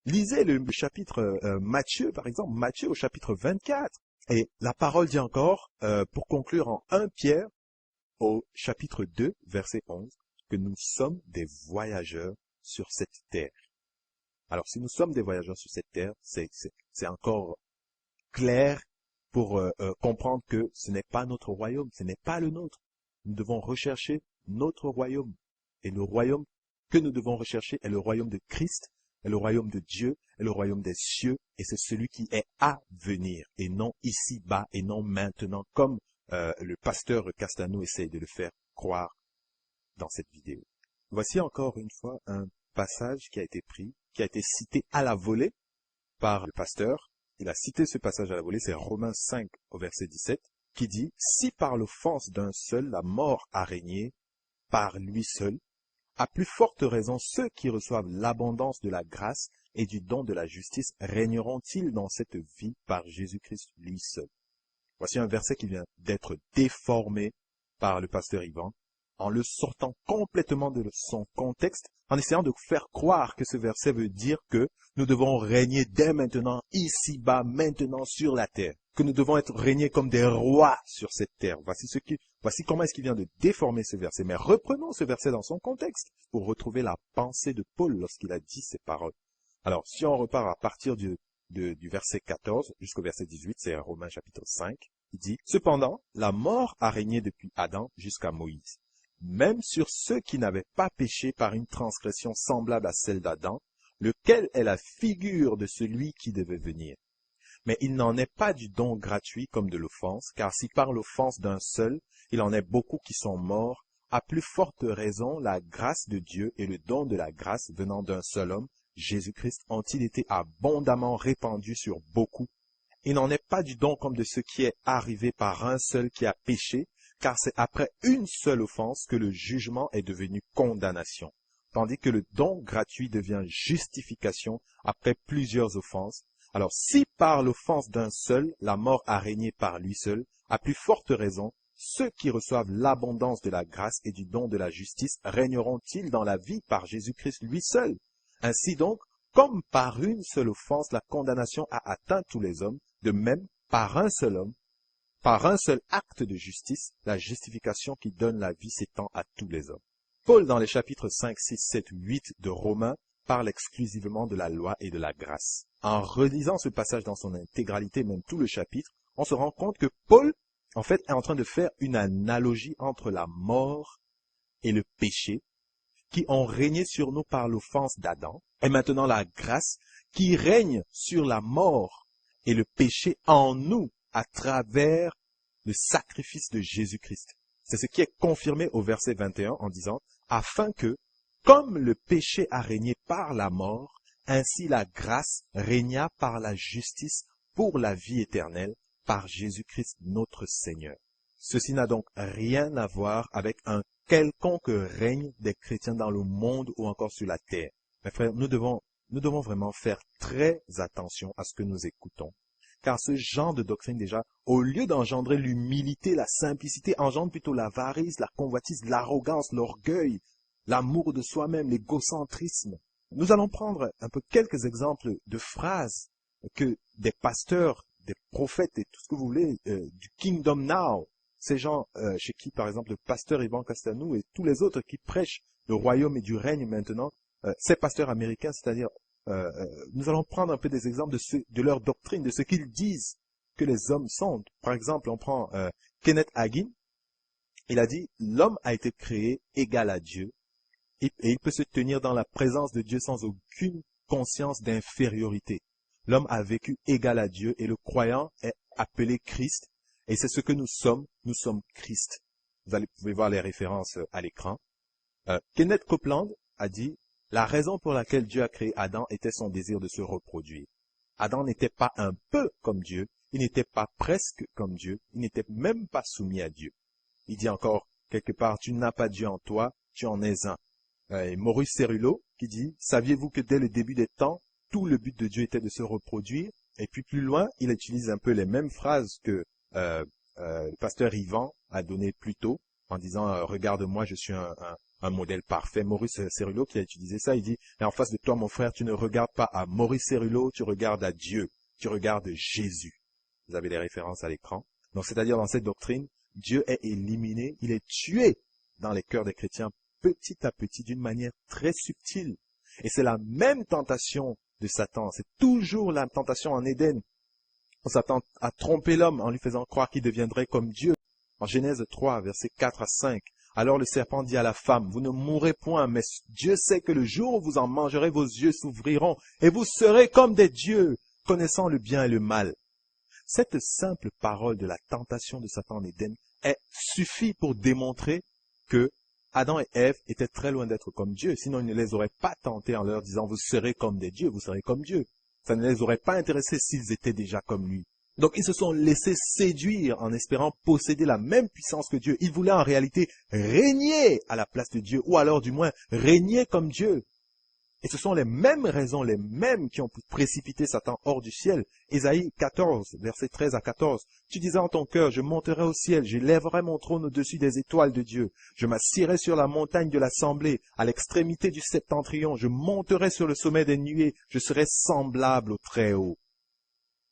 Lisez le chapitre Matthieu, par exemple, Matthieu au chapitre 24. Et la parole dit encore, pour conclure en 1 Pierre, au chapitre 2, verset 11, que nous sommes des voyageurs sur cette terre. Alors, si nous sommes des voyageurs sur cette terre, c'est encore clair pour comprendre que ce n'est pas notre royaume, ce n'est pas le nôtre. Nous devons rechercher notre royaume. Et le royaume que nous devons rechercher est le royaume de Christ, est le royaume de Dieu, est le royaume des cieux, et c'est celui qui est à venir, et non ici-bas, et non maintenant, comme le pasteur Castano essaye de le faire croire dans cette vidéo. Voici encore une fois un passage qui a été pris, qui a été cité à la volée par le pasteur. Il a cité ce passage à la volée, c'est Romains 5 au verset 17, qui dit « Si par l'offense d'un seul la mort a régné, par lui seul, à plus forte raison, ceux qui reçoivent l'abondance de la grâce et du don de la justice régneront-ils dans cette vie par Jésus-Christ lui seul. » Voici un verset qui vient d'être déformé par le pasteur Yvan, en le sortant complètement de son contexte, en essayant de faire croire que ce verset veut dire que nous devons régner dès maintenant, ici-bas, maintenant sur la terre, que nous devons être régnés comme des rois sur cette terre. Voici comment est-ce qu'il vient de déformer ce verset. Mais reprenons ce verset dans son contexte pour retrouver la pensée de Paul lorsqu'il a dit ces paroles. Alors, si on repart à partir du verset 14 jusqu'au verset 18, c'est Romains chapitre 5, il dit « Cependant, la mort a régné depuis Adam jusqu'à Moïse, même sur ceux qui n'avaient pas péché par une transgression semblable à celle d'Adam, lequel est la figure de celui qui devait venir. Mais il n'en est pas du don gratuit comme de l'offense, car si par l'offense d'un seul, il en est beaucoup qui sont morts, à plus forte raison, la grâce de Dieu et le don de la grâce venant d'un seul homme, Jésus-Christ, ont-ils été abondamment répandus sur beaucoup. Il n'en est pas du don comme de ce qui est arrivé par un seul qui a péché, car c'est après une seule offense que le jugement est devenu condamnation, tandis que le don gratuit devient justification après plusieurs offenses. Alors si par l'offense d'un seul, la mort a régné par lui seul, à plus forte raison, ceux qui reçoivent l'abondance de la grâce et du don de la justice régneront-ils dans la vie par Jésus-Christ lui seul. Ainsi donc, comme par une seule offense, la condamnation a atteint tous les hommes, de même, par un seul homme, par un seul acte de justice, la justification qui donne la vie s'étend à tous les hommes. Paul, dans les chapitres 5, 6, 7, 8 de Romains, parle exclusivement de la loi et de la grâce. En relisant ce passage dans son intégralité, même tout le chapitre, on se rend compte que Paul, en fait, est en train de faire une analogie entre la mort et le péché, qui ont régné sur nous par l'offense d'Adam, et maintenant la grâce qui règne sur la mort et le péché en nous à travers le sacrifice de Jésus-Christ. C'est ce qui est confirmé au verset 21 en disant « Afin que, comme le péché a régné par la mort, ainsi la grâce régna par la justice pour la vie éternelle par Jésus-Christ notre Seigneur. » Ceci n'a donc rien à voir avec un quelconque règne des chrétiens dans le monde ou encore sur la terre. Mes frères, nous devons vraiment faire très attention à ce que nous écoutons. Car ce genre de doctrine déjà, au lieu d'engendrer l'humilité, la simplicité, engendre plutôt l'avarice, la convoitise, l'arrogance, l'orgueil, l'amour de soi-même, l'égocentrisme. Nous allons prendre un peu quelques exemples de phrases que des pasteurs, des prophètes et tout ce que vous voulez, du Kingdom Now, ces gens chez qui, par exemple, le pasteur Yvan Castanou et tous les autres qui prêchent le royaume et du règne maintenant, ces pasteurs américains, c'est-à-dire, nous allons prendre un peu des exemples de leur doctrine, de ce qu'ils disent que les hommes sont. Par exemple, on prend Kenneth Hagin. Il a dit, l'homme a été créé égal à Dieu et il peut se tenir dans la présence de Dieu sans aucune conscience d'infériorité. L'homme a vécu égal à Dieu et le croyant est appelé Christ. Et c'est ce que nous sommes Christ. Vous pouvez voir les références à l'écran. Kenneth Copeland a dit, la raison pour laquelle Dieu a créé Adam était son désir de se reproduire. Adam n'était pas un peu comme Dieu, il n'était pas presque comme Dieu, il n'était même pas soumis à Dieu. Il dit encore quelque part, tu n'as pas Dieu en toi, tu en es un. Et Maurice Cerullo qui dit, saviez-vous que dès le début des temps, tout le but de Dieu était de se reproduire? Et puis plus loin, il utilise un peu les mêmes phrases que le pasteur Yvan a donné plus tôt, en disant, regarde-moi, je suis un modèle parfait. Maurice Cerullo qui a utilisé ça, il dit, et en face de toi, mon frère, tu ne regardes pas à Maurice Cerullo, tu regardes à Dieu, tu regardes Jésus. Vous avez les références à l'écran. Donc, c'est-à-dire dans cette doctrine, Dieu est éliminé, il est tué dans les cœurs des chrétiens petit à petit, d'une manière très subtile. Et c'est la même tentation de Satan. C'est toujours la tentation en Éden. Satan a trompé l'homme en lui faisant croire qu'il deviendrait comme Dieu. En Genèse 3, versets 4 à 5. Alors le serpent dit à la femme, vous ne mourrez point, mais Dieu sait que le jour où vous en mangerez, vos yeux s'ouvriront et vous serez comme des dieux, connaissant le bien et le mal. Cette simple parole de la tentation de Satan en Éden suffit pour démontrer que Adam et Ève étaient très loin d'être comme Dieu, sinon il ne les aurait pas tentés en leur disant, vous serez comme des dieux, vous serez comme Dieu. Ça ne les aurait pas intéressés s'ils étaient déjà comme lui. Donc ils se sont laissés séduire en espérant posséder la même puissance que Dieu. Ils voulaient en réalité régner à la place de Dieu, ou alors du moins régner comme Dieu. Et ce sont les mêmes raisons, les mêmes qui ont précipité Satan hors du ciel. Ésaïe 14, versets 13 à 14. Tu disais en ton cœur, je monterai au ciel, j'élèverai mon trône au-dessus des étoiles de Dieu. Je m'assirai sur la montagne de l'assemblée, à l'extrémité du septentrion. Je monterai sur le sommet des nuées, je serai semblable au Très-Haut.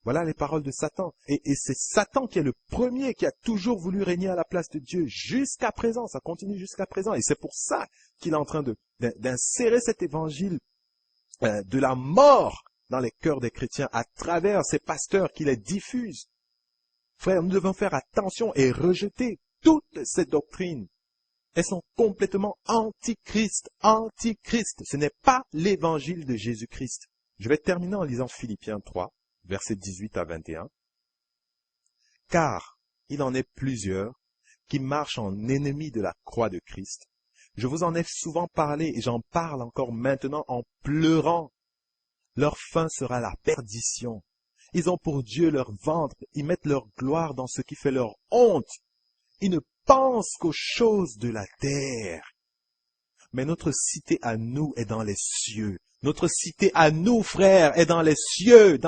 Voilà les paroles de Satan. Et c'est Satan qui est le premier qui a toujours voulu régner à la place de Dieu jusqu'à présent. Ça continue jusqu'à présent. Et c'est pour ça qu'il est en train d'insérer cet évangile de la mort dans les cœurs des chrétiens à travers ces pasteurs qui les diffusent. Frères, nous devons faire attention et rejeter toutes ces doctrines. Elles sont complètement antichrist, antichrist. Ce n'est pas l'évangile de Jésus-Christ. Je vais terminer en lisant Philippiens 3. Versets 18 à 21. Car il en est plusieurs qui marchent en ennemis de la croix de Christ. Je vous en ai souvent parlé et j'en parle encore maintenant en pleurant. Leur fin sera la perdition. Ils ont pour Dieu leur ventre, ils mettent leur gloire dans ce qui fait leur honte. Ils ne pensent qu'aux choses de la terre. Mais notre cité à nous est dans les cieux. Notre cité à nous, frères, est dans les cieux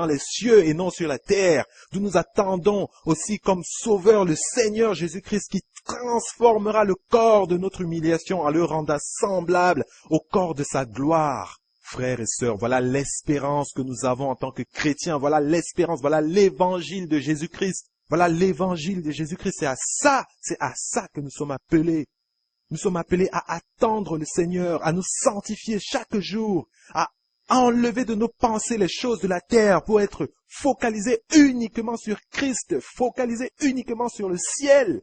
et non sur la terre, d'où nous attendons aussi comme sauveur le Seigneur Jésus-Christ qui transformera le corps de notre humiliation en le rendant semblable au corps de sa gloire. Frères et sœurs, voilà l'espérance que nous avons en tant que chrétiens, voilà l'espérance, voilà l'évangile de Jésus-Christ. Voilà l'évangile de Jésus-Christ, c'est à ça que nous sommes appelés. Nous sommes appelés à attendre le Seigneur, à nous sanctifier chaque jour, à enlever de nos pensées les choses de la terre pour être focalisés uniquement sur Christ, focalisés uniquement sur le ciel.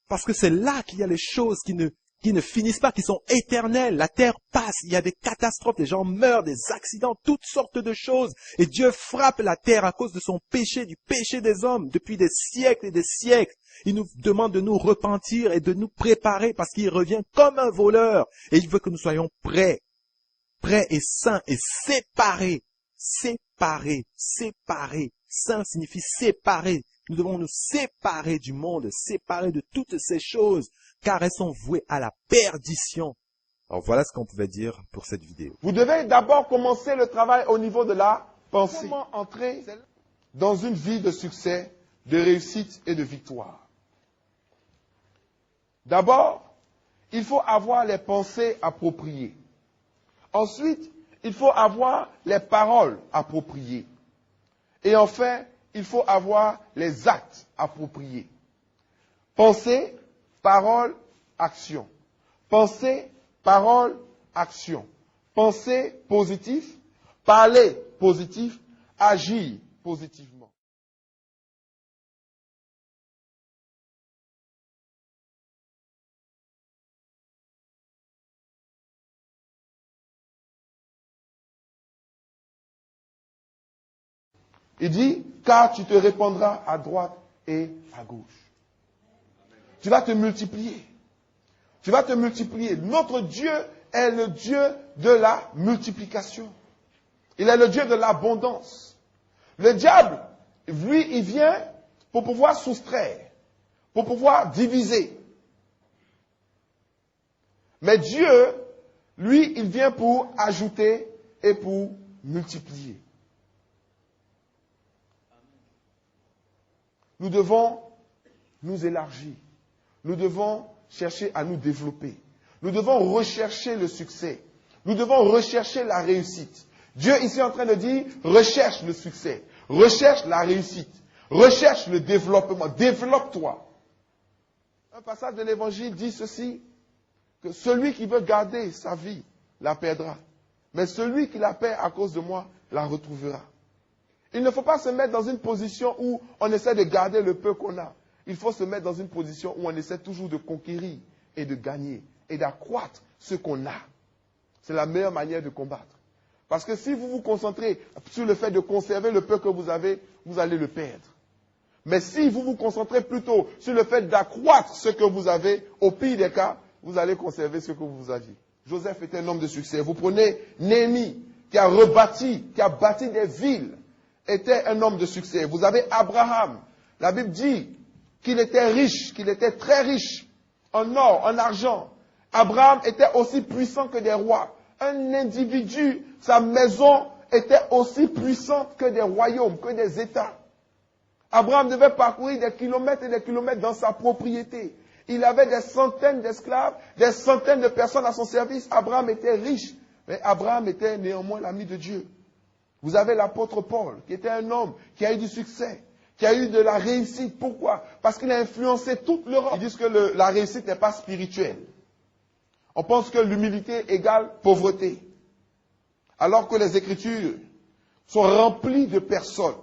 Parce que c'est là qu'il y a les choses qui qui ne finissent pas, qui sont éternelles. La terre passe, il y a des catastrophes, les gens meurent, des accidents, toutes sortes de choses. Et Dieu frappe la terre à cause de son péché, du péché des hommes, depuis des siècles et des siècles. Il nous demande de nous repentir et de nous préparer parce qu'il revient comme un voleur. Et il veut que nous soyons prêts et saints et séparés. Séparés. Saint signifie séparer. Nous devons nous séparer du monde, séparer de toutes ces choses, car elles sont vouées à la perdition. Alors voilà ce qu'on pouvait dire pour cette vidéo. Vous devez d'abord commencer le travail au niveau de la pensée. Comment entrer dans une vie de succès, de réussite et de victoire? D'abord, il faut avoir les pensées appropriées. Ensuite, il faut avoir les paroles appropriées. Et enfin, il faut avoir les actes appropriés. Pensée, parole, action. Pensée, parole, action. Pensée positive, parler positif, agir positivement. Il dit, car tu te répandras à droite et à gauche. Tu vas te multiplier. Tu vas te multiplier. Notre Dieu est le Dieu de la multiplication. Il est le Dieu de l'abondance. Le diable, lui, il vient pour pouvoir soustraire, pour pouvoir diviser. Mais Dieu, lui, il vient pour ajouter et pour multiplier. Nous devons nous élargir. Nous devons chercher à nous développer. Nous devons rechercher le succès. Nous devons rechercher la réussite. Dieu ici est en train de dire, recherche le succès, recherche la réussite, recherche le développement, développe-toi. Un passage de l'Évangile dit ceci, que celui qui veut garder sa vie la perdra, mais celui qui la perd à cause de moi la retrouvera. Il ne faut pas se mettre dans une position où on essaie de garder le peu qu'on a. Il faut se mettre dans une position où on essaie toujours de conquérir et de gagner et d'accroître ce qu'on a. C'est la meilleure manière de combattre. Parce que si vous vous concentrez sur le fait de conserver le peu que vous avez, vous allez le perdre. Mais si vous vous concentrez plutôt sur le fait d'accroître ce que vous avez, au pire des cas, vous allez conserver ce que vous aviez. Joseph était un homme de succès. Vous prenez Néhémie, qui a rebâti, qui a bâti des villes, était un homme de succès. Vous avez Abraham. La Bible dit qu'il était riche, qu'il était très riche en or, en argent. Abraham était aussi puissant que des rois. Un individu, sa maison était aussi puissante que des royaumes, que des États. Abraham devait parcourir des kilomètres et des kilomètres dans sa propriété. Il avait des centaines d'esclaves, des centaines de personnes à son service. Abraham était riche, mais Abraham était néanmoins l'ami de Dieu. Vous avez l'apôtre Paul, qui était un homme qui a eu du succès, qui a eu de la réussite. Pourquoi? Parce qu'il a influencé toute l'Europe. Ils disent que la réussite n'est pas spirituelle. On pense que l'humilité égale pauvreté. Alors que les Écritures sont remplies de personnes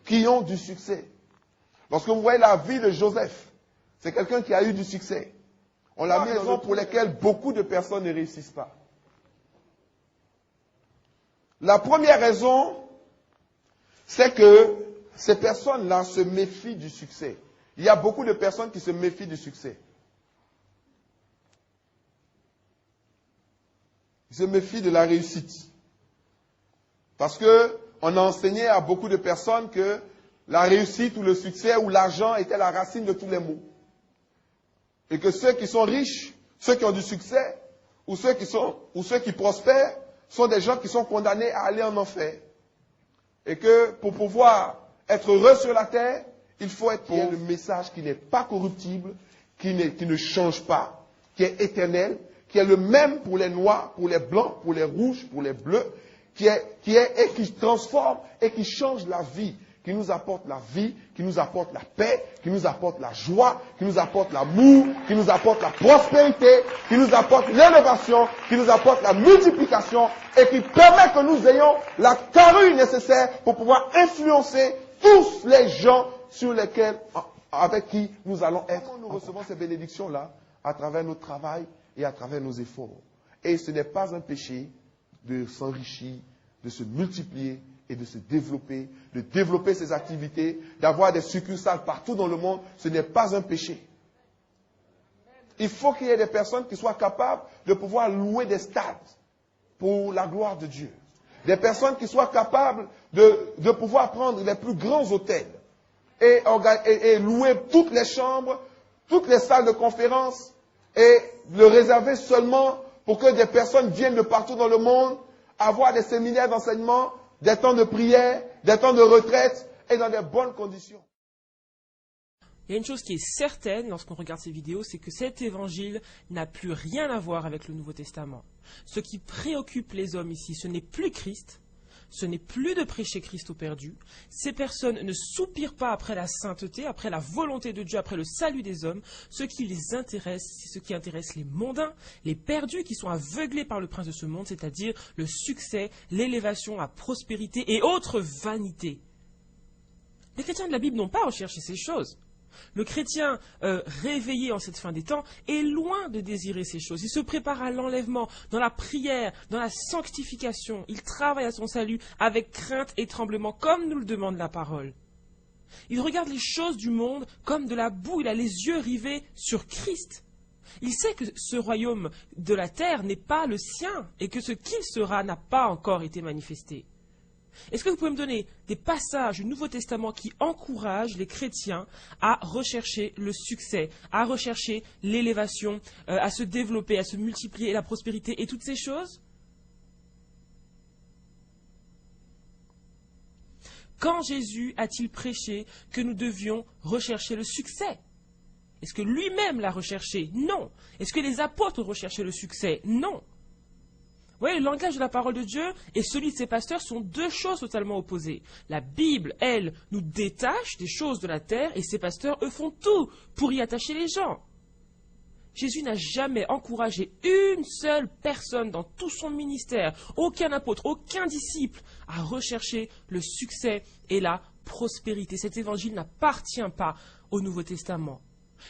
qui ont du succès. Lorsque vous voyez la vie de Joseph, c'est quelqu'un qui a eu du succès. On l'a mis raisons pour lesquelles beaucoup de personnes ne réussissent pas. La première raison, c'est que ces personnes-là se méfient du succès. Il y a beaucoup de personnes qui se méfient du succès. Ils se méfient de la réussite. Parce que on a enseigné à beaucoup de personnes que la réussite ou le succès ou l'argent était la racine de tous les maux. Et que ceux qui sont riches, ceux qui ont du succès, ou ceux qui prospèrent, sont des gens qui sont condamnés à aller en enfer. Et que pour pouvoir être heureux sur la terre, il faut être pour le message qui n'est pas corruptible, qui ne change pas, qui est éternel, qui est le même pour les noirs, pour les blancs, pour les rouges, pour les bleus, qui transforme et qui change la vie, qui nous apporte la vie, qui nous apporte la paix, qui nous apporte la joie, qui nous apporte l'amour, qui nous apporte la prospérité, qui nous apporte l'élévation, qui nous apporte la multiplication et qui permet que nous ayons la carrure nécessaire pour pouvoir influencer tous les gens avec qui nous allons être. Comment nous recevons ces bénédictions-là? À travers notre travail et à travers nos efforts. Et ce n'est pas un péché de s'enrichir, de se multiplier et de se développer, de développer ses activités, d'avoir des succursales partout dans le monde. Ce n'est pas un péché. Il faut qu'il y ait des personnes qui soient capables de pouvoir louer des stades pour la gloire de Dieu. Des personnes qui soient capables de pouvoir prendre les plus grands hôtels et louer toutes les chambres, toutes les salles de conférence et le réserver seulement pour que des personnes viennent de partout dans le monde, avoir des séminaires d'enseignement, des temps de prière, des temps de retraite et dans des bonnes conditions. Il y a une chose qui est certaine lorsqu'on regarde ces vidéos, c'est que cet évangile n'a plus rien à voir avec le Nouveau Testament. Ce qui préoccupe les hommes ici, ce n'est plus Christ, ce n'est plus de prêcher Christ aux perdus. Ces personnes ne soupirent pas après la sainteté, après la volonté de Dieu, après le salut des hommes. Ce qui les intéresse, c'est ce qui intéresse les mondains, les perdus qui sont aveuglés par le prince de ce monde, c'est-à-dire le succès, l'élévation, la prospérité et autres vanités. Les chrétiens de la Bible n'ont pas recherché ces choses. Le chrétien réveillé en cette fin des temps est loin de désirer ces choses. Il se prépare à l'enlèvement, dans la prière, dans la sanctification. Il travaille à son salut avec crainte et tremblement, comme nous le demande la parole. Il regarde les choses du monde comme de la boue. Il a les yeux rivés sur Christ. Il sait que ce royaume de la terre n'est pas le sien et que ce qu'il sera n'a pas encore été manifesté. Est-ce que vous pouvez me donner des passages du Nouveau Testament qui encouragent les chrétiens à rechercher le succès, à rechercher l'élévation, à se développer, à se multiplier, la prospérité et toutes ces choses? Quand Jésus a-t-il prêché que nous devions rechercher le succès? Est-ce que lui-même l'a recherché? Non. Est-ce que les apôtres recherchaient le succès? Non. Vous voyez, le langage de la parole de Dieu et celui de ses pasteurs sont deux choses totalement opposées. La Bible, elle, nous détache des choses de la terre et ses pasteurs, eux, font tout pour y attacher les gens. Jésus n'a jamais encouragé une seule personne dans tout son ministère, aucun apôtre, aucun disciple, à rechercher le succès et la prospérité. Cet évangile n'appartient pas au Nouveau Testament.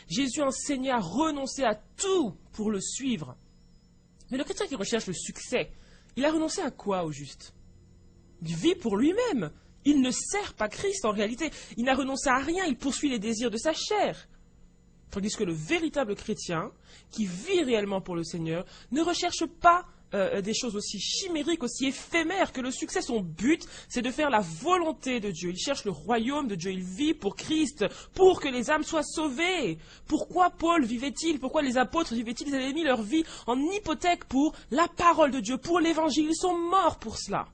Jésus enseignait à renoncer à tout pour le suivre. Mais le chrétien qui recherche le succès, il a renoncé à quoi au juste? Il vit pour lui-même. Il ne sert pas Christ en réalité. Il n'a renoncé à rien, il poursuit les désirs de sa chair. Tandis que le véritable chrétien, qui vit réellement pour le Seigneur, ne recherche pas des choses aussi chimériques, aussi éphémères que le succès. Son but, c'est de faire la volonté de Dieu. Il cherche le royaume de Dieu. Il vit pour Christ, pour que les âmes soient sauvées. Pourquoi Paul vivait-il? Pourquoi les apôtres vivaient-ils? Ils avaient mis leur vie en hypothèque pour la parole de Dieu, pour l'évangile. Ils sont morts pour cela.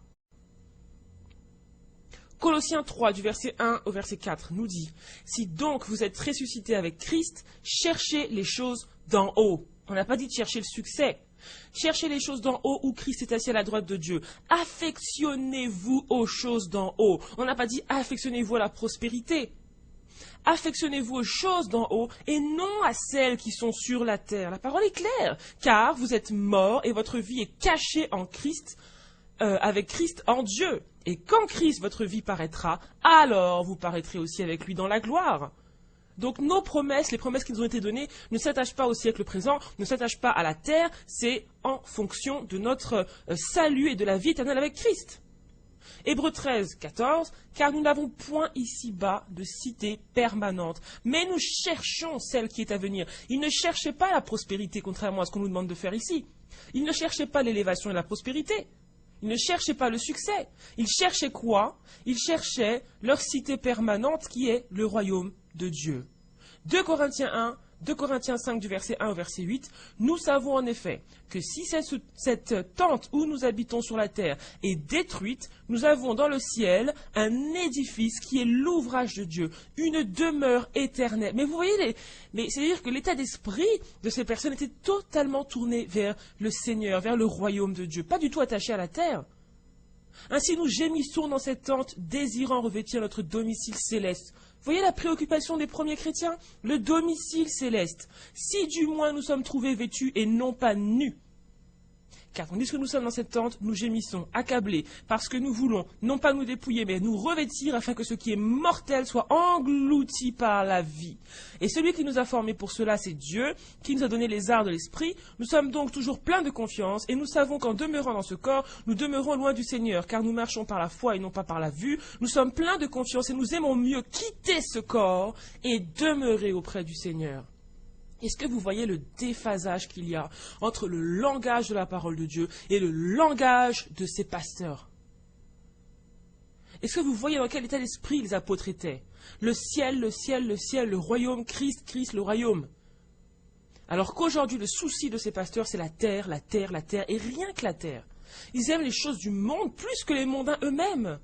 Colossiens 3, du verset 1 au verset 4, nous dit « Si donc vous êtes ressuscités avec Christ, cherchez les choses d'en haut. » On n'a pas dit de chercher le succès. Cherchez les choses d'en haut où Christ est assis à la droite de Dieu. Affectionnez-vous aux choses d'en haut. On n'a pas dit affectionnez-vous à la prospérité. Affectionnez-vous aux choses d'en haut et non à celles qui sont sur la terre. La parole est claire, car vous êtes morts et votre vie est cachée en Christ, avec Christ en Dieu. Et quand Christ, votre vie, paraîtra, alors vous paraîtrez aussi avec lui dans la gloire. Donc nos promesses, les promesses qui nous ont été données, ne s'attachent pas au siècle présent, ne s'attachent pas à la terre, c'est en fonction de notre salut et de la vie éternelle avec Christ. Hébreux 13, 14, car nous n'avons point ici-bas de cité permanente, mais nous cherchons celle qui est à venir. Il ne cherchait pas la prospérité, contrairement à ce qu'on nous demande de faire ici. Il ne cherchait pas l'élévation et la prospérité. Il ne cherchait pas le succès. Il cherchait quoi? Il cherchait leur cité permanente qui est le royaume de Dieu. 2 Corinthiens 5 du verset 1 au verset 8, nous savons en effet que si cette tente où nous habitons sur la terre est détruite, nous avons dans le ciel un édifice qui est l'ouvrage de Dieu, une demeure éternelle. Mais vous voyez, c'est-à-dire que l'état d'esprit de ces personnes était totalement tourné vers le Seigneur, vers le royaume de Dieu, pas du tout attaché à la terre. Ainsi nous gémissons dans cette tente, désirant revêtir notre domicile céleste. Vous voyez la préoccupation des premiers chrétiens? Le domicile céleste. Si du moins nous sommes trouvés vêtus et non pas nus. Car tandis que nous sommes dans cette tente, nous gémissons, accablés, parce que nous voulons, non pas nous dépouiller, mais nous revêtir afin que ce qui est mortel soit englouti par la vie. Et celui qui nous a formés pour cela, c'est Dieu, qui nous a donné les arts de l'esprit. Nous sommes donc toujours pleins de confiance, et nous savons qu'en demeurant dans ce corps, nous demeurons loin du Seigneur, car nous marchons par la foi et non pas par la vue. Nous sommes pleins de confiance et nous aimons mieux quitter ce corps et demeurer auprès du Seigneur. Est-ce que vous voyez le déphasage qu'il y a entre le langage de la parole de Dieu et le langage de ses pasteurs? Est-ce que vous voyez dans quel état d'esprit les apôtres étaient? Le ciel, le ciel, le ciel, le royaume, Christ, Christ, le royaume. Alors qu'aujourd'hui, le souci de ces pasteurs, c'est la terre, la terre, la terre, et rien que la terre. Ils aiment les choses du monde plus que les mondains eux-mêmes.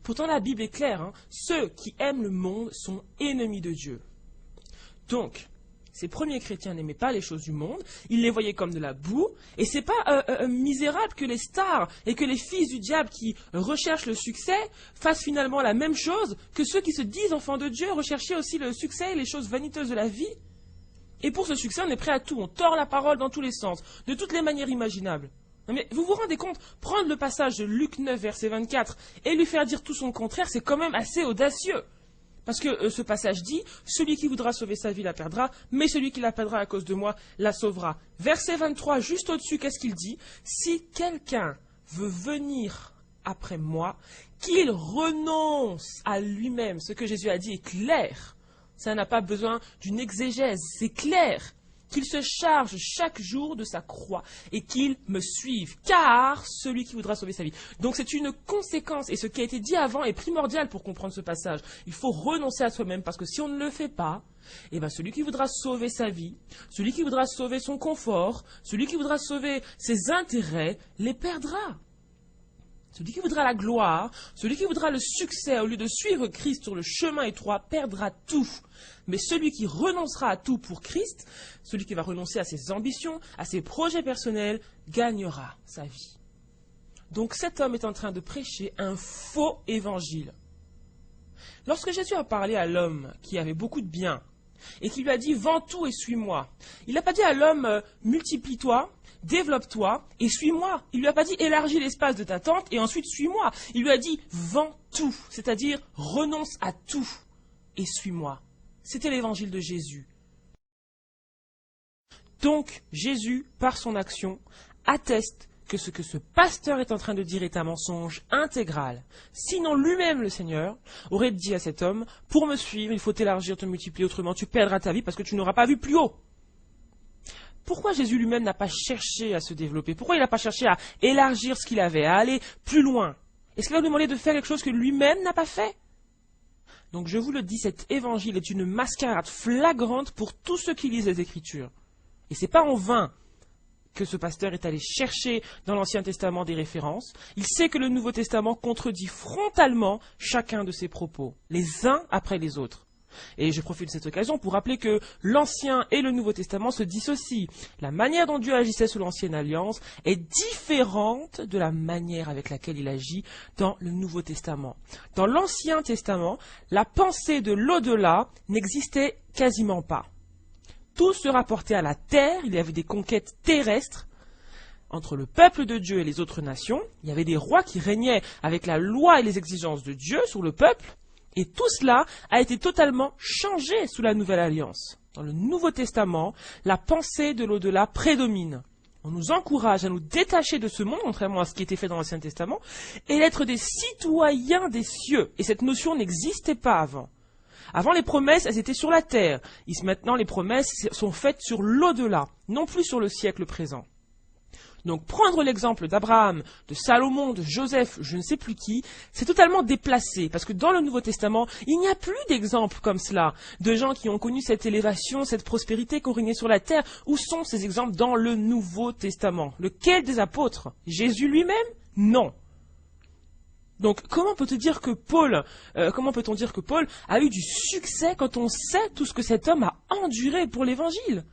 Pourtant, la Bible est claire, hein, ceux qui aiment le monde sont ennemis de Dieu. Donc, ces premiers chrétiens n'aimaient pas les choses du monde, ils les voyaient comme de la boue, et c'est pas misérable que les stars et que les fils du diable qui recherchent le succès fassent finalement la même chose que ceux qui se disent enfants de Dieu, rechercher aussi le succès et les choses vaniteuses de la vie. Et pour ce succès, on est prêt à tout, on tord la parole dans tous les sens, de toutes les manières imaginables. Non mais vous vous rendez compte, prendre le passage de Luc 9, verset 24, et lui faire dire tout son contraire, c'est quand même assez audacieux. Parce que ce passage dit, celui qui voudra sauver sa vie la perdra, mais celui qui la perdra à cause de moi la sauvera. Verset 23, juste au-dessus, qu'est-ce qu'il dit? Si quelqu'un veut venir après moi, qu'il renonce à lui-même. Ce que Jésus a dit est clair. Ça n'a pas besoin d'une exégèse, c'est clair. Qu'il se charge chaque jour de sa croix et qu'il me suive, car celui qui voudra sauver sa vie. Donc c'est une conséquence, et ce qui a été dit avant est primordial pour comprendre ce passage. Il faut renoncer à soi-même, parce que si on ne le fait pas, eh ben celui qui voudra sauver sa vie, celui qui voudra sauver son confort, celui qui voudra sauver ses intérêts, les perdra. Celui qui voudra la gloire, celui qui voudra le succès au lieu de suivre Christ sur le chemin étroit, perdra tout. Mais celui qui renoncera à tout pour Christ, celui qui va renoncer à ses ambitions, à ses projets personnels, gagnera sa vie. Donc cet homme est en train de prêcher un faux évangile. Lorsque Jésus a parlé à l'homme qui avait beaucoup de biens, et qui lui a dit « Vends tout et suis-moi », il n'a pas dit à l'homme « Multiplie-toi ». Développe-toi et suis-moi. Il lui a pas dit élargis l'espace de ta tente et ensuite suis-moi. Il lui a dit vends tout, c'est-à-dire renonce à tout et suis-moi. C'était l'évangile de Jésus. Donc Jésus, par son action, atteste que ce que ce pasteur est en train de dire est un mensonge intégral. Sinon lui-même, le Seigneur, aurait dit à cet homme, pour me suivre, il faut t'élargir, te multiplier, autrement tu perdras ta vie parce que tu n'auras pas vu plus haut. Pourquoi Jésus lui-même n'a pas cherché à se développer? Pourquoi il n'a pas cherché à élargir ce qu'il avait, à aller plus loin? Est-ce qu'il va lui demander de faire quelque chose que lui-même n'a pas fait? Donc je vous le dis, cet évangile est une mascarade flagrante pour tous ceux qui lisent les Écritures. Et ce n'est pas en vain que ce pasteur est allé chercher dans l'Ancien Testament des références. Il sait que le Nouveau Testament contredit frontalement chacun de ses propos, les uns après les autres. Et je profite de cette occasion pour rappeler que l'Ancien et le Nouveau Testament se dissocient. La manière dont Dieu agissait sous l'Ancienne Alliance est différente de la manière avec laquelle il agit dans le Nouveau Testament. Dans l'Ancien Testament, la pensée de l'au-delà n'existait quasiment pas. Tout se rapportait à la terre, il y avait des conquêtes terrestres. Entre le peuple de Dieu et les autres nations, il y avait des rois qui régnaient avec la loi et les exigences de Dieu sur le peuple. Et tout cela a été totalement changé sous la Nouvelle Alliance. Dans le Nouveau Testament, la pensée de l'au-delà prédomine. On nous encourage à nous détacher de ce monde, contrairement à ce qui était fait dans l'Ancien Testament, et d'être des citoyens des cieux. Et cette notion n'existait pas avant. Avant, les promesses, elles étaient sur la terre. Maintenant, les promesses sont faites sur l'au-delà, non plus sur le siècle présent. Donc prendre l'exemple d'Abraham, de Salomon, de Joseph, je ne sais plus qui, c'est totalement déplacé, parce que dans le Nouveau Testament, il n'y a plus d'exemples comme cela, de gens qui ont connu cette élévation, cette prospérité, qui ont régné sur la terre. Où sont ces exemples dans le Nouveau Testament? Lequel des apôtres? Jésus lui-même? Non. Donc comment peut-on dire que Paul a eu du succès quand on sait tout ce que cet homme a enduré pour l'Évangile?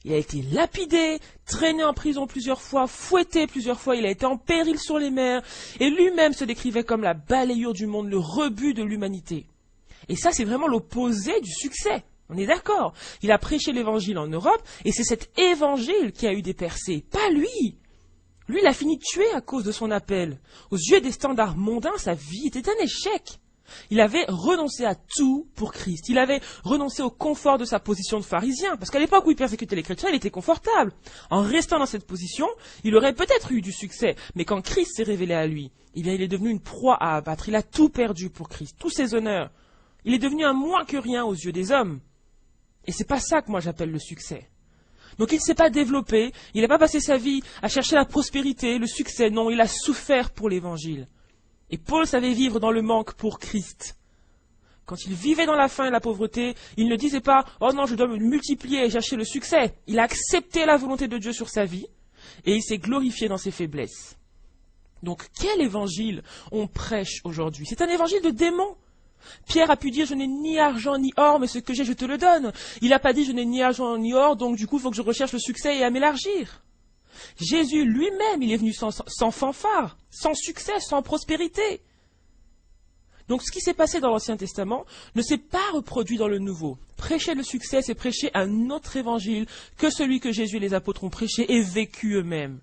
Il a été lapidé, traîné en prison plusieurs fois, fouetté plusieurs fois, il a été en péril sur les mers, et lui-même se décrivait comme la balayure du monde, le rebut de l'humanité. Et ça, c'est vraiment l'opposé du succès. On est d'accord. Il a prêché l'évangile en Europe, et c'est cet évangile qui a eu des percées, pas lui. Lui, il a fini tué à cause de son appel. Aux yeux des standards mondains, sa vie était un échec. Il avait renoncé à tout pour Christ. Il avait renoncé au confort de sa position de pharisien, parce qu'à l'époque où il persécutait les chrétiens, il était confortable. En restant dans cette position, il aurait peut-être eu du succès, mais quand Christ s'est révélé à lui, eh bien, il est devenu une proie à abattre. Il a tout perdu pour Christ, tous ses honneurs. Il est devenu un moins que rien aux yeux des hommes. Et c'est pas ça que moi j'appelle le succès. Donc il ne s'est pas développé, il n'a pas passé sa vie à chercher la prospérité, le succès, non, il a souffert pour l'évangile. Et Paul savait vivre dans le manque pour Christ. Quand il vivait dans la faim et la pauvreté, il ne disait pas « Oh non, je dois me multiplier et chercher le succès ». Il a accepté la volonté de Dieu sur sa vie et il s'est glorifié dans ses faiblesses. Donc quel évangile on prêche aujourd'hui? C'est un évangile de démon. Pierre a pu dire « Je n'ai ni argent ni or, mais ce que j'ai, je te le donne ». Il n'a pas dit « Je n'ai ni argent ni or, donc du coup, il faut que je recherche le succès et à m'élargir ». Jésus lui-même, il est venu sans fanfare, sans succès, sans prospérité. Donc ce qui s'est passé dans l'Ancien Testament ne s'est pas reproduit dans le Nouveau. Prêcher le succès, c'est prêcher un autre évangile que celui que Jésus et les apôtres ont prêché et vécu eux-mêmes.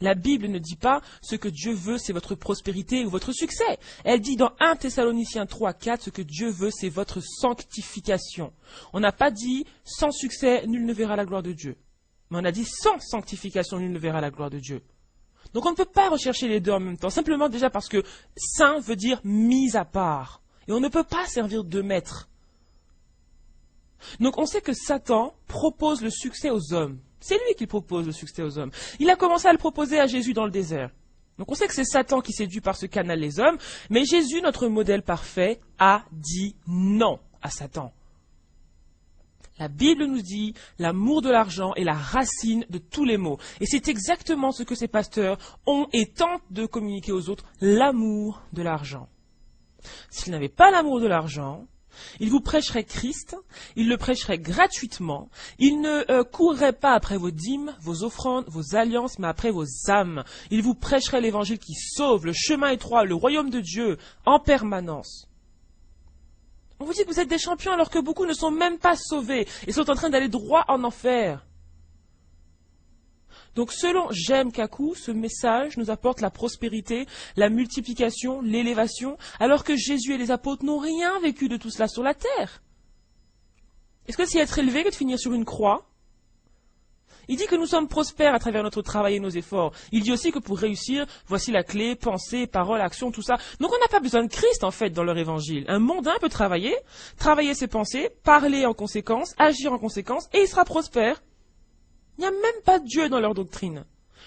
La Bible ne dit pas ce que Dieu veut, c'est votre prospérité ou votre succès. Elle dit dans 1 Thessaloniciens 3:4, ce que Dieu veut, c'est votre sanctification. On n'a pas dit sans succès, nul ne verra la gloire de Dieu. Mais on a dit sans sanctification, nul ne verra la gloire de Dieu. Donc on ne peut pas rechercher les deux en même temps, simplement déjà parce que saint veut dire mis à part. Et on ne peut pas servir deux maîtres. Donc on sait que Satan propose le succès aux hommes. C'est lui qui propose le succès aux hommes. Il a commencé à le proposer à Jésus dans le désert. Donc on sait que c'est Satan qui séduit par ce canal les hommes, mais Jésus, notre modèle parfait, a dit non à Satan. La Bible nous dit l'amour de l'argent est la racine de tous les maux. Et c'est exactement ce que ces pasteurs ont et tentent de communiquer aux autres, l'amour de l'argent. S'ils n'avaient pas l'amour de l'argent, ils vous prêcheraient Christ, ils le prêcheraient gratuitement, ils ne courraient pas après vos dîmes, vos offrandes, vos alliances, mais après vos âmes. Ils vous prêcheraient l'évangile qui sauve, le chemin étroit, le royaume de Dieu, en permanence. On vous dit que vous êtes des champions alors que beaucoup ne sont même pas sauvés et sont en train d'aller droit en enfer. Donc selon Jem Kaku, ce message nous apporte la prospérité, la multiplication, l'élévation, alors que Jésus et les apôtres n'ont rien vécu de tout cela sur la terre. Est-ce que c'est être élevé que de finir sur une croix? Il dit que nous sommes prospères à travers notre travail et nos efforts. Il dit aussi que pour réussir, voici la clé, pensée, parole, action, tout ça. Donc on n'a pas besoin de Christ en fait dans leur évangile. Un mondain peut travailler ses pensées, parler en conséquence, agir en conséquence, et il sera prospère. Il n'y a même pas de Dieu dans leur doctrine.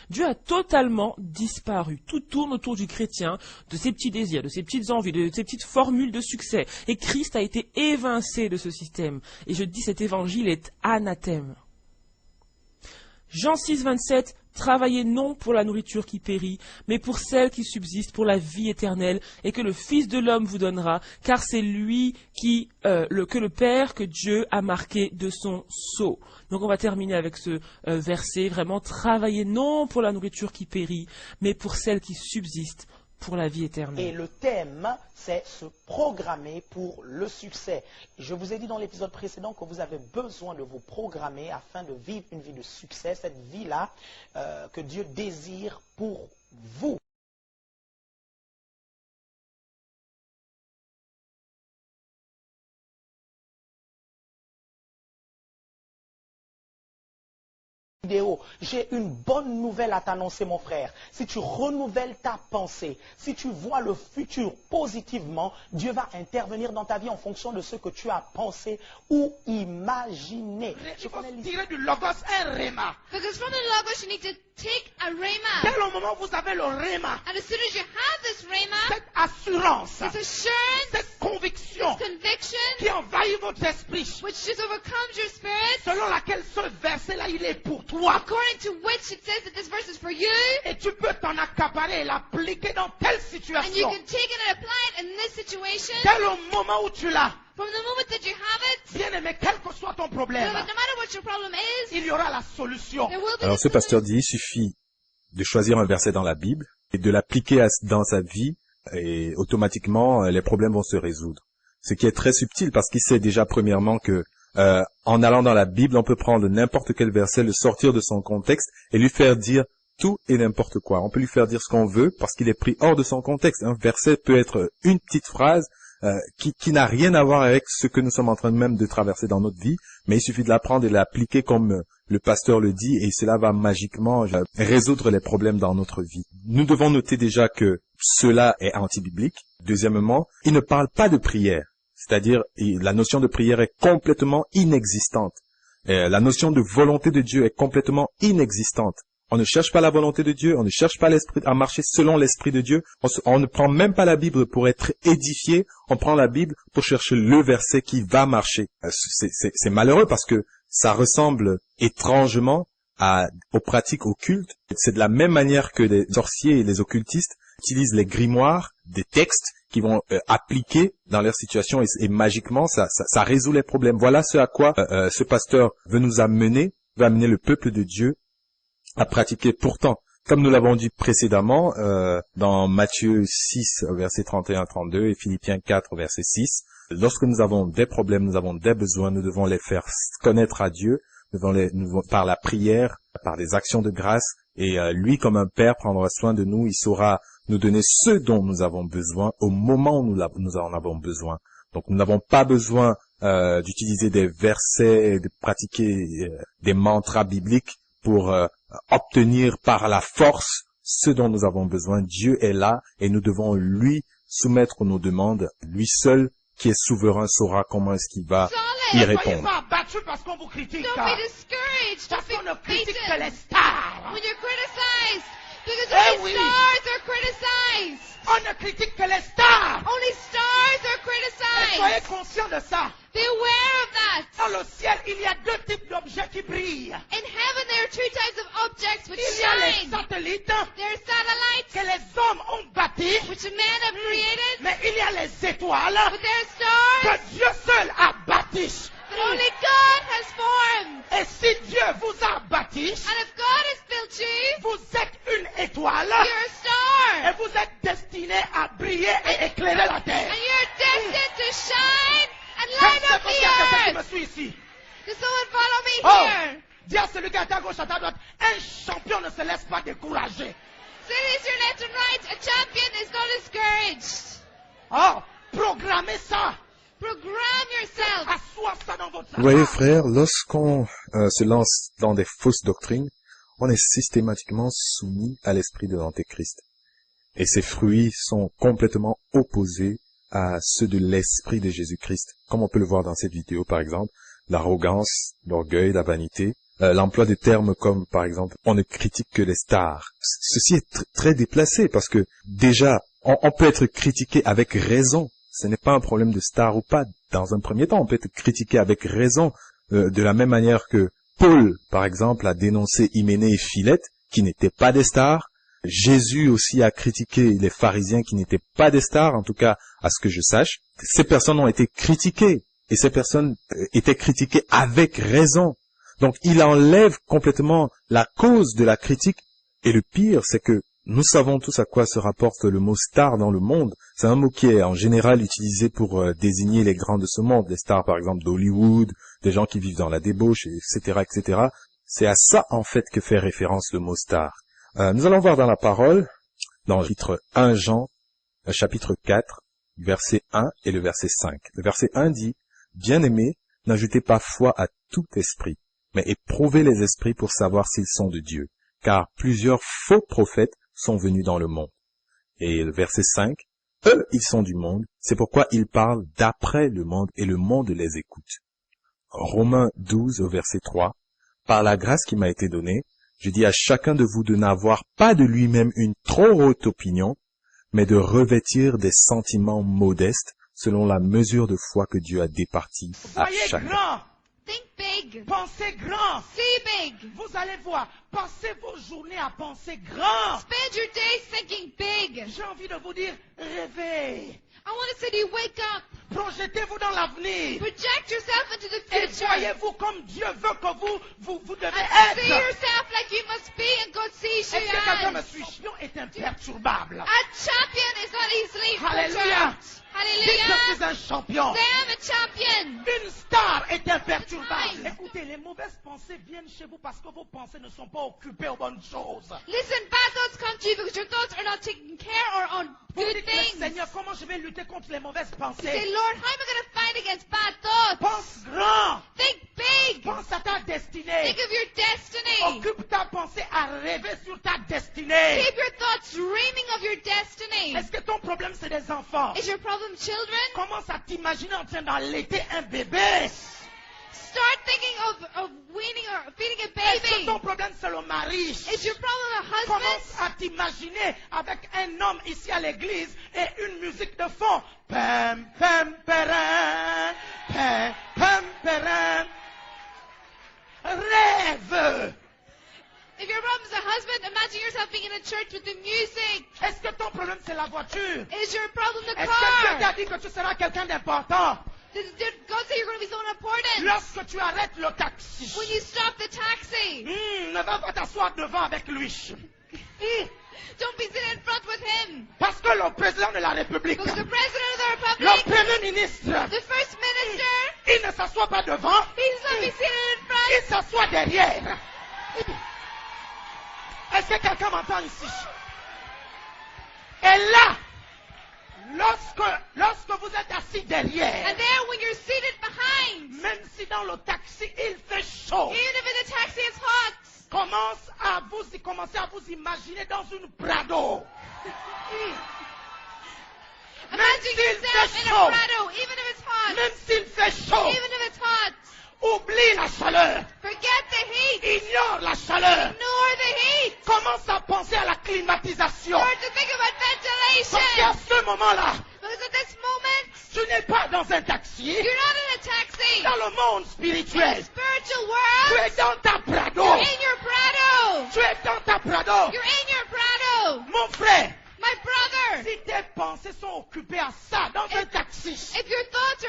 Dieu a totalement disparu. Tout tourne autour du chrétien, de ses petits désirs, de ses petites envies, de ses petites formules de succès. Et Christ a été évincé de ce système. Et je dis cet évangile est anathème. Jean 6:27, travaillez non pour la nourriture qui périt, mais pour celle qui subsiste pour la vie éternelle, et que le Fils de l'homme vous donnera, car c'est lui que le Père, que Dieu a marqué de son sceau. Donc on va terminer avec ce verset, vraiment, travaillez non pour la nourriture qui périt, mais pour celle qui subsiste pour la vie éternelle. Et le thème, c'est se programmer pour le succès. Je vous ai dit dans l'épisode précédent que vous avez besoin de vous programmer afin de vivre une vie de succès, cette vie-là que Dieu désire pour vous. J'ai une bonne nouvelle à t'annoncer, mon frère. Si tu renouvelles ta pensée, si tu vois le futur positivement, Dieu va intervenir dans ta vie en fonction de ce que tu as pensé ou imaginé. Il faut tirer du logos un rhéma. Because from the logos you need to take a rhema. Dès le moment où vous avez le rhéma, And as soon as you have this rhema, cette assurance, this assurance, cette conviction this conviction, qui envahit votre esprit, which just overcomes your spirit, selon laquelle ce verset-là, il est pour toi. according to which it says that this verse is for you, Et tu peux t'en accaparer et l'appliquer dans telle and you situation. can take it and apply it in this situation. Dès le moment où tu l'as, From the moment that you have it, bien aimé, quel que soit ton no problème, matter what your problem is, il y aura la solution. there will be Alors ce pasteur dit, il suffit de choisir un verset dans la Bible et de l'appliquer dans sa vie et automatiquement les problèmes vont se résoudre. Ce qui est très subtil parce qu'il sait déjà premièrement que En allant dans la Bible, on peut prendre n'importe quel verset, le sortir de son contexte et lui faire dire tout et n'importe quoi. On peut lui faire dire ce qu'on veut parce qu'il est pris hors de son contexte. Un verset peut être une petite phrase qui n'a rien à voir avec ce que nous sommes en train même de traverser dans notre vie, mais il suffit de l'apprendre et de l'appliquer comme le pasteur le dit, et cela va magiquement résoudre les problèmes dans notre vie. Nous devons noter déjà que cela est anti-biblique. Deuxièmement, il ne parle pas de prière, c'est-à-dire la notion de prière est complètement inexistante. La notion de volonté de Dieu est complètement inexistante. On ne cherche pas la volonté de Dieu, on ne cherche pas à marcher selon l'Esprit de Dieu. On ne prend même pas la Bible pour être édifié, on prend la Bible pour chercher le verset qui va marcher. C'est malheureux parce que ça ressemble étrangement aux pratiques occultes. C'est de la même manière que les sorciers et les occultistes utilisent les grimoires, des textes qui vont appliquer dans leur situation et magiquement ça résout les problèmes. Voilà ce à quoi ce pasteur veut nous amener, veut amener le peuple de Dieu à pratiquer. Pourtant, comme nous l'avons dit précédemment, dans Matthieu 6, verset 31-32 et Philippiens 4, verset 6, lorsque nous avons des problèmes, nous avons des besoins, nous devons les faire connaître à Dieu, par la prière, par des actions de grâce, et lui, comme un père, prendra soin de nous, il saura nous donner ce dont nous avons besoin au moment où nous en avons besoin. Donc nous n'avons pas besoin d'utiliser des versets, de pratiquer des mantras bibliques pour obtenir par la force ce dont nous avons besoin. Dieu est là et nous devons lui soumettre nos demandes. Lui seul, qui est souverain, saura comment est-ce qu'il va y Ne soyez répondre. pas abattus parce qu'on vous critique. Don't be discouraged. Parce Don't qu'on ne be critique que beaten les stars. when you're criticized. Because Eh only oui. stars are criticized. On ne critique que les stars. Only stars are Et soyez criticized. conscients de ça. Be aware of that. Dans le ciel, il y a deux types d'objets qui brillent. In heaven, there are two types of objects which Il y a les shine. satellites There are satellites que les hommes ont bâtis, which men have created, mais il y a les étoiles but there are stars que Dieu seul a bâties. that only God has formed. Et si Dieu vous a bâtis, And if God has built you, vous êtes une étoile you're a star. et vous êtes destiné à briller et éclairer la terre. And you're destined to shine and Je light ne sais up pas s'il y a quelqu'un qui the me earth. suit ici. Does someone follow me Oh, here? dis à celui qui est à ta gauche, à ta droite, un champion ne se laisse pas décourager. Say this your left and right. A champion is not discouraged. Oh, programmez ça. Program yourself. Assois ça dans votre Vous voyez, savoir. frère, lorsqu'on se lance dans des fausses doctrines, on est systématiquement soumis à l'esprit de l'Antéchrist. Et ses fruits sont complètement opposés à ceux de l'esprit de Jésus-Christ. Comme on peut le voir dans cette vidéo, par exemple, l'arrogance, l'orgueil, la vanité, l'emploi de termes comme, par exemple, on ne critique que les stars. Ceci est très déplacé parce que, déjà, on peut être critiqué avec raison. Ce n'est pas un problème de star ou pas. Dans un premier temps, on peut être critiqué avec raison, de la même manière que Paul, par exemple, a dénoncé Hyménée et Philette, qui n'étaient pas des stars. Jésus aussi a critiqué les pharisiens qui n'étaient pas des stars, en tout cas à ce que je sache. Ces personnes ont été critiquées, et ces personnes étaient critiquées avec raison. Donc il enlève complètement la cause de la critique, et le pire, c'est que nous savons tous à quoi se rapporte le mot star dans le monde. C'est un mot qui est en général utilisé pour désigner les grands de ce monde, les stars par exemple d'Hollywood, des gens qui vivent dans la débauche, etc., etc. C'est à ça en fait que fait référence le mot star. Nous allons voir dans la parole, dans le chapitre 1 Jean, chapitre 4, verset 1 et le verset 5. Le verset 1 dit, « Bien-aimés, n'ajoutez pas foi à tout esprit, mais éprouvez les esprits pour savoir s'ils sont de Dieu, car plusieurs faux prophètes sont venus dans le monde. » Et le verset 5, « Eux, ils sont du monde, c'est pourquoi ils parlent d'après le monde et le monde les écoute. » Romains 12, au verset 3, « Par la grâce qui m'a été donnée, je dis à chacun de vous de n'avoir pas de lui-même une trop haute opinion, mais de revêtir des sentiments modestes selon la mesure de foi que Dieu a départie à Soyez chacun. grand. Think big. Pensez grand. See big. Vous allez voir. Passez vos journées à penser grand. Spend your days thinking big. J'ai envie de vous dire, rêvez. I want to say to you, wake up. Projetez-vous dans l'avenir. Project yourself into the Et future. voyez-vous comme Dieu veut que vous devez And see être. yourself like you must be and God sees you Est-ce que quelqu'un me as. suit? Champion est imperturbable. A champion is not easily Alléluia. perturbed. Dites que je Hallelujah. suis un champion. Say I'm a champion. Une star est imperturbable. Écoutez, les mauvaises pensées viennent chez vous parce que vos pensées ne sont pas occupées aux bonnes choses. Listen, bad thoughts come to you because your thoughts are not taking care or on Vous good dites, things. Seigneur, comment je vais lutter contre les mauvaises Say, pensées? Lord, how am I going to fight against bad thoughts? Pense grand. Think big. Pense à ta destinée. Think of your destiny. Occupe ta pensée à rêver sur ta destinée. Keep your thoughts dreaming of your destiny. Est-ce que ton problème, c'est des enfants? Is your problem children? Commence à t'imaginer en train d'allaiter un bébé. Start thinking of weaning or feeding a Est-ce que baby. ton problème, c'est le mari? Is your problem a Commence husband? à t'imaginer avec un homme ici à l'église et une musique de fond. Pam, pam, param, pam, pam, param. Rêve. If your problem is a husband, imagine yourself being in a church with the music. Est-ce que ton problème, c'est la voiture? Is your problem the Est-ce que Dieu car? t'a dit que tu seras quelqu'un d'important? Did God say you're going to be someone important? Lorsque tu arrêtes le taxi, When you stop the taxi, ne va pas t'asseoir devant avec lui. don't be sitting in front with him. Parce que le président de la République, Because the president of the le republic, premier ministre, the first minister, il ne s'assoit pas devant, he does not be seated in il front. s'assoit derrière. Est-ce que quelqu'un m'entend ici? Et là, lorsque vous êtes assis derrière, And there, when you're seated behind, même si dans le taxi il fait chaud, even if in the taxi it's hot, commencez à vous imaginer dans une Prado. imagine s'il yourself fait in chaud. a Prado, even if it's hot, Même s'il fait chaud, even if it's hot. oublie la chaleur, Forget the heat. ignore la chaleur, Ignore the heat. commence à penser à la climatisation. Start to think about Parce qu'à ventilation. ce moment-là, Because at this moment, tu n'es pas dans un taxi, you're not in a taxi. dans le monde In spirituel. the spiritual Tu world, es dans ta Prado. you're in your Prado. Tu es dans ta Prado. You're in your Prado. Mon frère, My brother, si tes pensées sont occupées à ça, dans un taxi, if your thoughts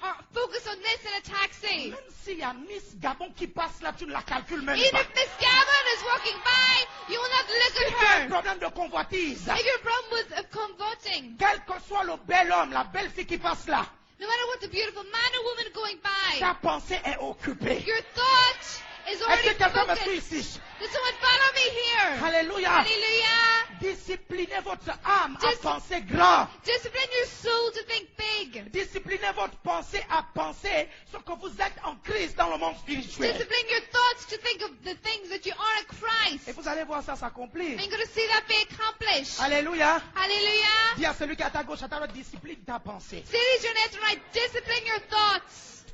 are focused on this in a taxi, même s'il y a Miss Gabon qui passe là, tu ne la calcules même even pas. if Miss Gavin is walking by, you will not look Si at tu as un her. problème de convoitise, If your problem with convoting, quel que soit le bel homme, la belle fille qui passe là, no matter what the beautiful man or woman going by, ta pensée est occupée. your thought is Est-ce already que quelqu'un me suit focused. ici? Did someone follow me here? Alléluia. Hallelujah. Disciplinez votre âme à Dis- penser grand. Discipline your soul to think big. Disciplinez votre pensée à penser ce que vous êtes en crise dans le monde spirituel. Discipline your thoughts to think of the things that you are in Christ. Et vous allez voir ça s'accomplir. And you're going to see that be accomplished. Alléluia. Hallelujah. Dis à celui qui est à ta gauche, à ta droite, discipline ta pensée. Say to your neighbor tonight, discipline your thoughts.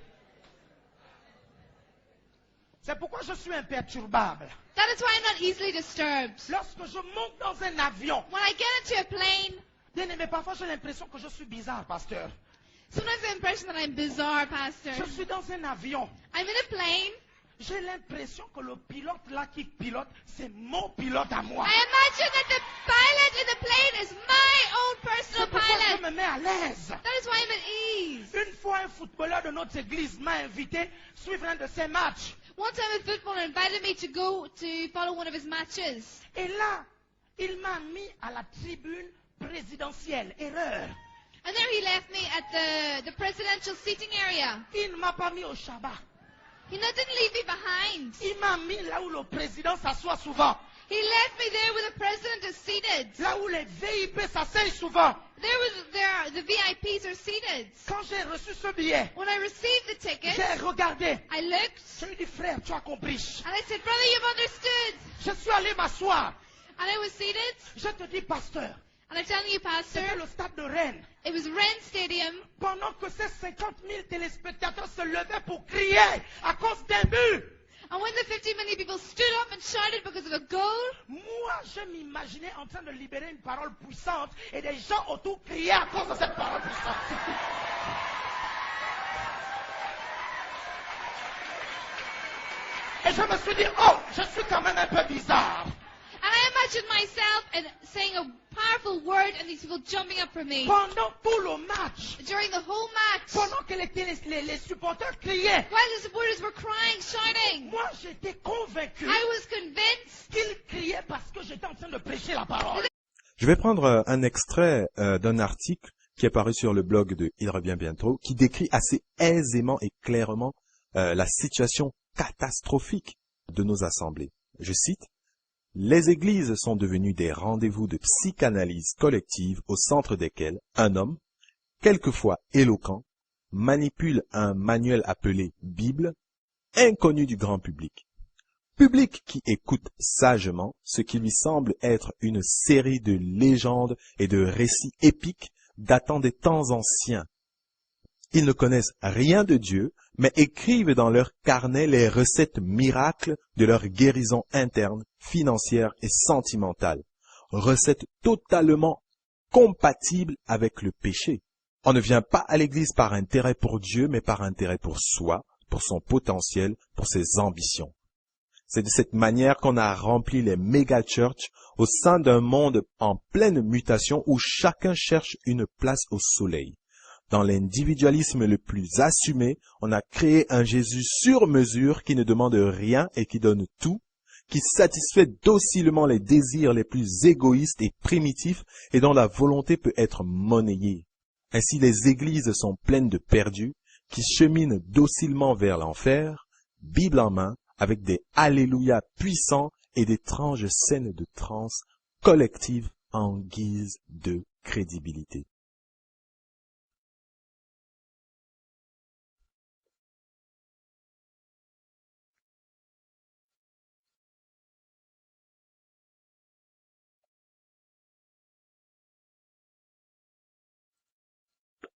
C'est pourquoi je suis imperturbable. That is why I'm not easily disturbed. Lorsque je monte dans un avion, When I get into a plane, bien aimé, parfois j'ai l'impression que je suis bizarre, pasteur. sometimes I have the impression that I'm bizarre, Pastor. Je suis dans un avion. I'm in a plane. J'ai l'impression que le pilote là qui pilote, c'est mon pilote à moi. I imagine that the pilot in the plane is my own personal C'est pourquoi je pilot. me mets à l'aise. That is why I'm at ease. Une fois, un footballeur de notre église m'a invité suivre un de ses matchs. One time a footballer invited me to go to follow one of his matches. Et là, il m'a mis à la tribune présidentielle. Erreur. And there he left me at the presidential seating area. Il ne m'a pas mis au Shabbat. He didn't leave me behind. Il m'a mis là où le président s'assoit souvent. He left me there where the president is seated. Là où les VIP s'asseyent souvent. The VIPs are seated. Quand j'ai reçu ce billet, When I received the ticket, j'ai regardé. I looked Je lui ai dit, frère, tu as compris. and I said, brother, you've understood. Je suis allé m'asseoir. And I was seated Je te dis, pasteur, and I'm telling you, Pastor, c'était le stade de Rennes. it was Rennes Stadium. Pendant que ces 50 000 téléspectateurs se levaient pour crier à cause d'un but. And when the 50 million people stood up and shouted because of a goal, Moi, je m'imaginais en train de libérer une parole puissante et des gens autour criaient à cause de cette parole puissante. Et je me suis dit, oh, je suis quand même un peu bizarre. and I imagined myself and saying a powerful word and these people jumping up for me. Pendant tout le match, During the whole match, pendant que les supporters criaient, while the supporters were crying, shouting, moi j'étais convaincu I was convinced qu'ils criaient parce que j'étais en train de prêcher la parole. Je vais prendre un extrait d'un article qui est paru sur le blog de Il revient bientôt, qui décrit assez aisément et clairement la situation catastrophique de nos assemblées. Je cite, « Les églises sont devenues des rendez-vous de psychanalyse collective au centre desquels un homme, quelquefois éloquent, manipule un manuel appelé Bible, inconnu du grand public. Public qui écoute sagement ce qui lui semble être une série de légendes et de récits épiques datant des temps anciens. Ils ne connaissent rien de Dieu, mais écrivent dans leur carnet les recettes miracles de leur guérison interne, financière et sentimentale. Recettes totalement compatibles avec le péché. On ne vient pas à l'église par intérêt pour Dieu, mais par intérêt pour soi, pour son potentiel, pour ses ambitions. C'est de cette manière qu'on a rempli les méga-churches au sein d'un monde en pleine mutation où chacun cherche une place au soleil. Dans l'individualisme le plus assumé, on a créé un Jésus sur mesure qui ne demande rien et qui donne tout, qui satisfait docilement les désirs les plus égoïstes et primitifs et dont la volonté peut être monnayée. Ainsi les églises sont pleines de perdus qui cheminent docilement vers l'enfer, Bible en main, avec des Alléluia puissants et d'étranges scènes de transe collectives en guise de crédibilité.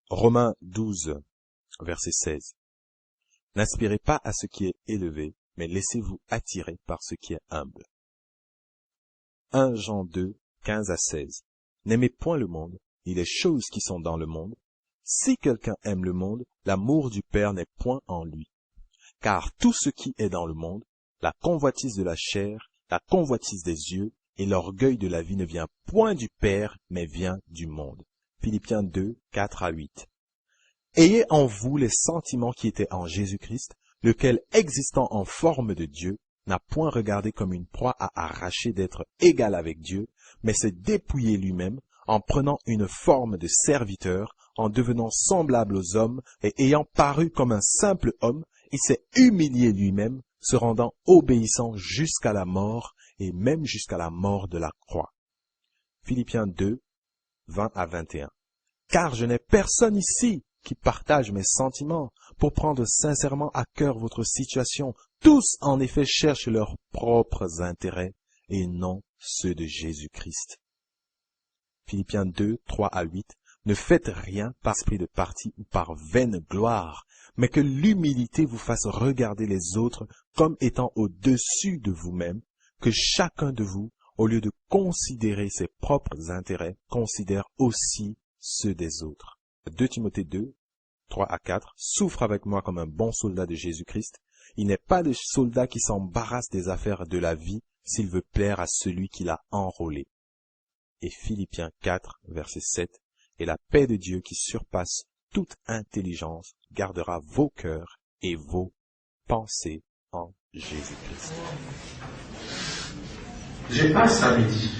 Romains 12, verset 16. N'aspirez pas à ce qui est élevé, mais laissez-vous attirer par ce qui est humble. 1 Jean 2, 15 à 16. N'aimez point le monde, ni les choses qui sont dans le monde. Si quelqu'un aime le monde, l'amour du Père n'est point en lui. Car tout ce qui est dans le monde, la convoitise de la chair, la convoitise des yeux et l'orgueil de la vie ne vient point du Père, mais vient du monde. Philippiens 2, 4 à 8. Ayez en vous les sentiments qui étaient en Jésus-Christ, lequel, existant en forme de Dieu, n'a point regardé comme une proie à arracher d'être égal avec Dieu, mais s'est dépouillé lui-même, en prenant une forme de serviteur, en devenant semblable aux hommes, et ayant paru comme un simple homme, il s'est humilié lui-même, se rendant obéissant jusqu'à la mort, et même jusqu'à la mort de la croix. Philippiens 2, 20 à 21. Car je n'ai personne ici qui partage mes sentiments, pour prendre sincèrement à cœur votre situation. Tous, en effet, cherchent leurs propres intérêts, et non ceux de Jésus-Christ. Philippiens 2, 3 à 8. Ne faites rien par esprit de parti ou par vaine gloire, mais que l'humilité vous fasse regarder les autres comme étant au-dessus de vous-même, que chacun de vous, au lieu de considérer ses propres intérêts, considère aussi ceux des autres. 2 Timothée 2, 3 à 4. Souffre avec moi comme un bon soldat de Jésus-Christ. Il n'est pas de soldat qui s'embarrasse des affaires de la vie s'il veut plaire à celui qui l'a enrôlé. Et Philippiens 4, verset 7. Et la paix de Dieu qui surpasse toute intelligence gardera vos cœurs et vos pensées en Jésus-Christ. Je passe samedi,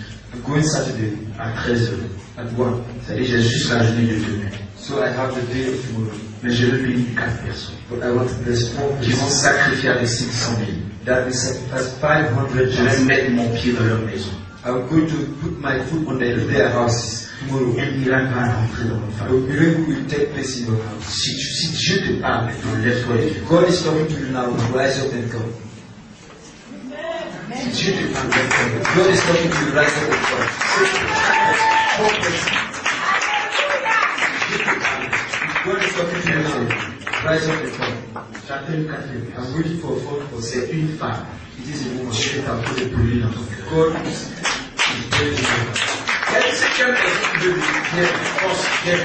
going Saturday à 13h, à Bois. C'est-à-dire j'ai juste la journée de demain. So I have the day of tomorrow. Mais je veux bénir 4 personnes. But I want to bless 4 qui vont sacrifier avec 500 000. That will sacrifice 500. Je vais mettre mon pied dans leur maison. I'm going to put my foot on their houses. Tomorrow. Un miracle va rentrer dans mon famille. A miracle will take place in your house. Si Dieu te parle maintenant, lève-toi et viens. God is talking to you now. Rise up and come. Si Dieu te parle maintenant, God is talking to you. Rise up and come. God is talking to you now. Rise up and come. J'appelle Catherine. I'm waiting for a phone call. C'est une femme. It is a woman. Dieu t'a posé pour lui dans ton cœur. God is very good. C'est quelqu'un qui veut bien, force, bien.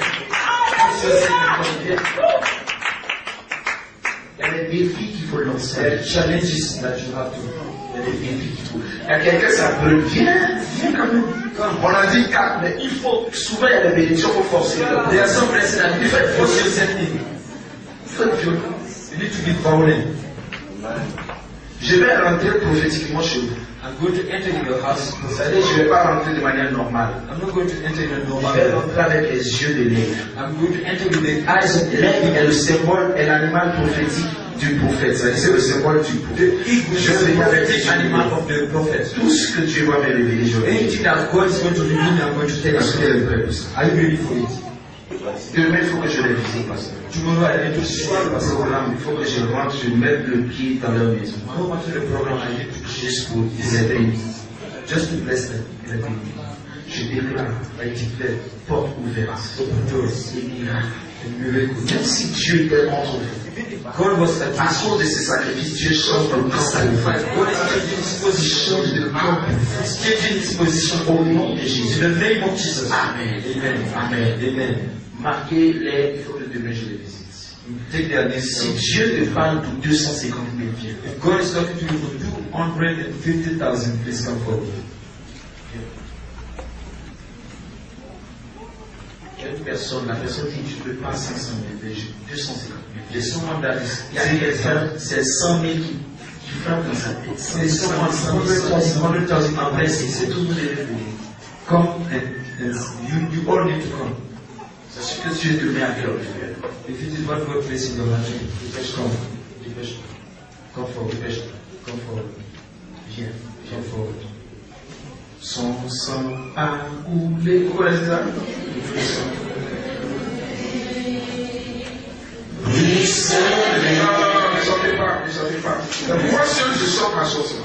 Il y a des défis qu'il faut lancer. Il y a des challenges that you have to. Il y a des défis qu'il faut. Il y a quelqu'un qui s'appelle, viens quand même. On a dit 4, mais il faut, souvent il y a des bénédictions, il faut forcer. Des assemblées blessées, il faut être forcé cette ligne. Il faut être violent. Il dit, tu dis violent. Je vais rentrer prophétiquement chez vous. I'm going to enter in your house. C'est-à-dire, je ne vais pas rentrer de manière normale. I'm not going to enter in a Je normal vais way. rentrer avec les yeux de l'aigle. I'm going to enter with the eyes of the L'aigle est le symbole, est l'animal prophétique du prophète. C'est-à-dire, c'est le symbole du prophète. Je vais venir avec les animal animaux. of the prophet. Tout ce que Dieu va me révéler, je vais. Anything that God is going to reveal me, I'm going to tell you. Parce qu'il est prêt pour ça. Are you ready for it? Demain, il faut que je les visite, pasteur. Tomorrow I need to see Le the pastor. programme, il faut que je rentre, je mette le pied dans leur maison. I don't want to the program. I need to Juste pour les aider. just to bless them. Je déclare, I declare porte ouverte. open doors, Et miracle. a miracle. Même si Dieu était contre vous, God was à against cause de ces sacrifices, Dieu change de camp sacrifice. God is changing his position. Change de camp. He's changing his position Au nom de in Jésus. the name of Jesus. Amen. Amen. Amen. Amen. Marquez-les, il faut que demain je les visite. Take their names. Si Dieu te parle pour 250 000 viens. If God is talking to you for 250,000, please come forward. Il y a une personne, la personne dit tu ne peux pas 500 000, j'ai 250 000. There's someone that is Il y a quelqu'un, c'est 100 000 qui frappe dans sa tête. There's someone 100,000 Après, c'est tout le monde est venu. come and you all need to come. C'est ce que Dieu te met à cœur de faire. If it is what God placed in your heart, come. Dépêche-toi. Come forward. Dépêche-toi. Come forward. Viens. Come forward. Son sang a coulé. Pourquoi est-ce ça? Ne chantez pas, ne chantez pas. Moi seul, je chante ma chanson.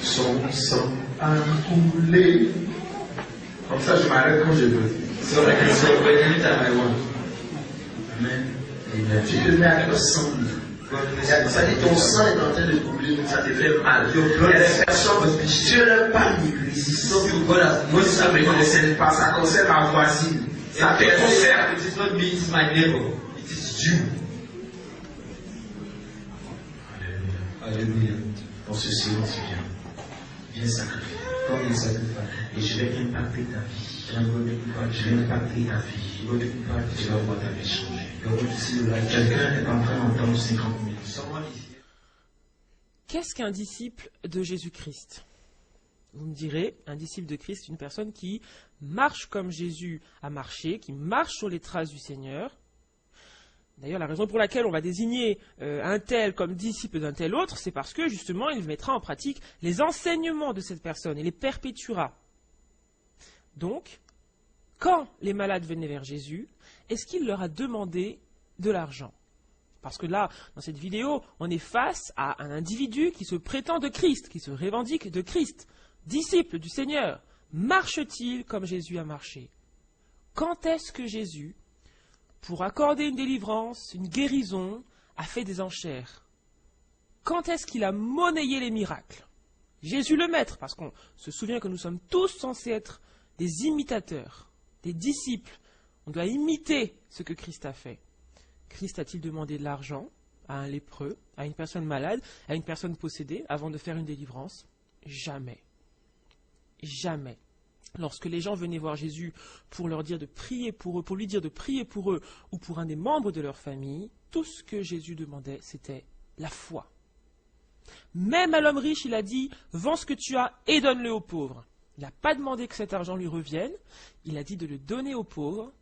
Son sang a coulé. Comme ça, je m'arrête quand je veux. So I can celebrate anytime I want. Amen. Amen. Tu te mets à cœur 100 000. Ça dit ton sang est en train de couler, ça te fait mal. Il y a des personnes, Dieu leur parle d'église. Moi, ça ne me concerne pas, ça concerne ma voisine. Ça te concerne. It is not me, it is my neighbor. It is you. Hallelujah. Dans ce silence, viens sacrifier. Come and sacrifice. Et je vais impacter ta vie. I'm going to impart. Je vais impacter ta vie. I'm going to impart. Tu vas voir ta vie changer. You're going to see the light. Quelqu'un est en train d'entendre 50 000. Someone is here. Qu'est-ce qu'un disciple de Jésus-Christ? Vous me direz, un disciple de Christ, une personne qui marche comme Jésus a marché, qui marche sur les traces du Seigneur. D'ailleurs, la raison pour laquelle on va désigner un tel comme disciple d'un tel autre, c'est parce que justement, il mettra en pratique les enseignements de cette personne et les perpétuera. Donc, quand les malades venaient vers Jésus, est-ce qu'il leur a demandé de l'argent? Parce que là, dans cette vidéo, on est face à un individu qui se prétend de Christ, qui se revendique de Christ, disciple du Seigneur. Marche-t-il comme Jésus a marché? Quand est-ce que Jésus, pour accorder une délivrance, une guérison, a fait des enchères? Quand est-ce qu'il a monnayé les miracles? Jésus le Maître, parce qu'on se souvient que nous sommes tous censés être des imitateurs, des disciples. On doit imiter ce que Christ a fait. Christ a-t-il demandé de l'argent à un lépreux, à une personne malade, à une personne possédée, avant de faire une délivrance? Jamais. Jamais. Lorsque les gens venaient voir Jésus pour leur dire de prier pour eux, pour lui dire de prier pour eux, ou pour un des membres de leur famille, tout ce que Jésus demandait, c'était la foi. Même à l'homme riche, il a dit, vends ce que tu as et donne-le aux pauvres. Il n'a pas demandé que cet argent lui revienne, il a dit de le donner aux pauvres.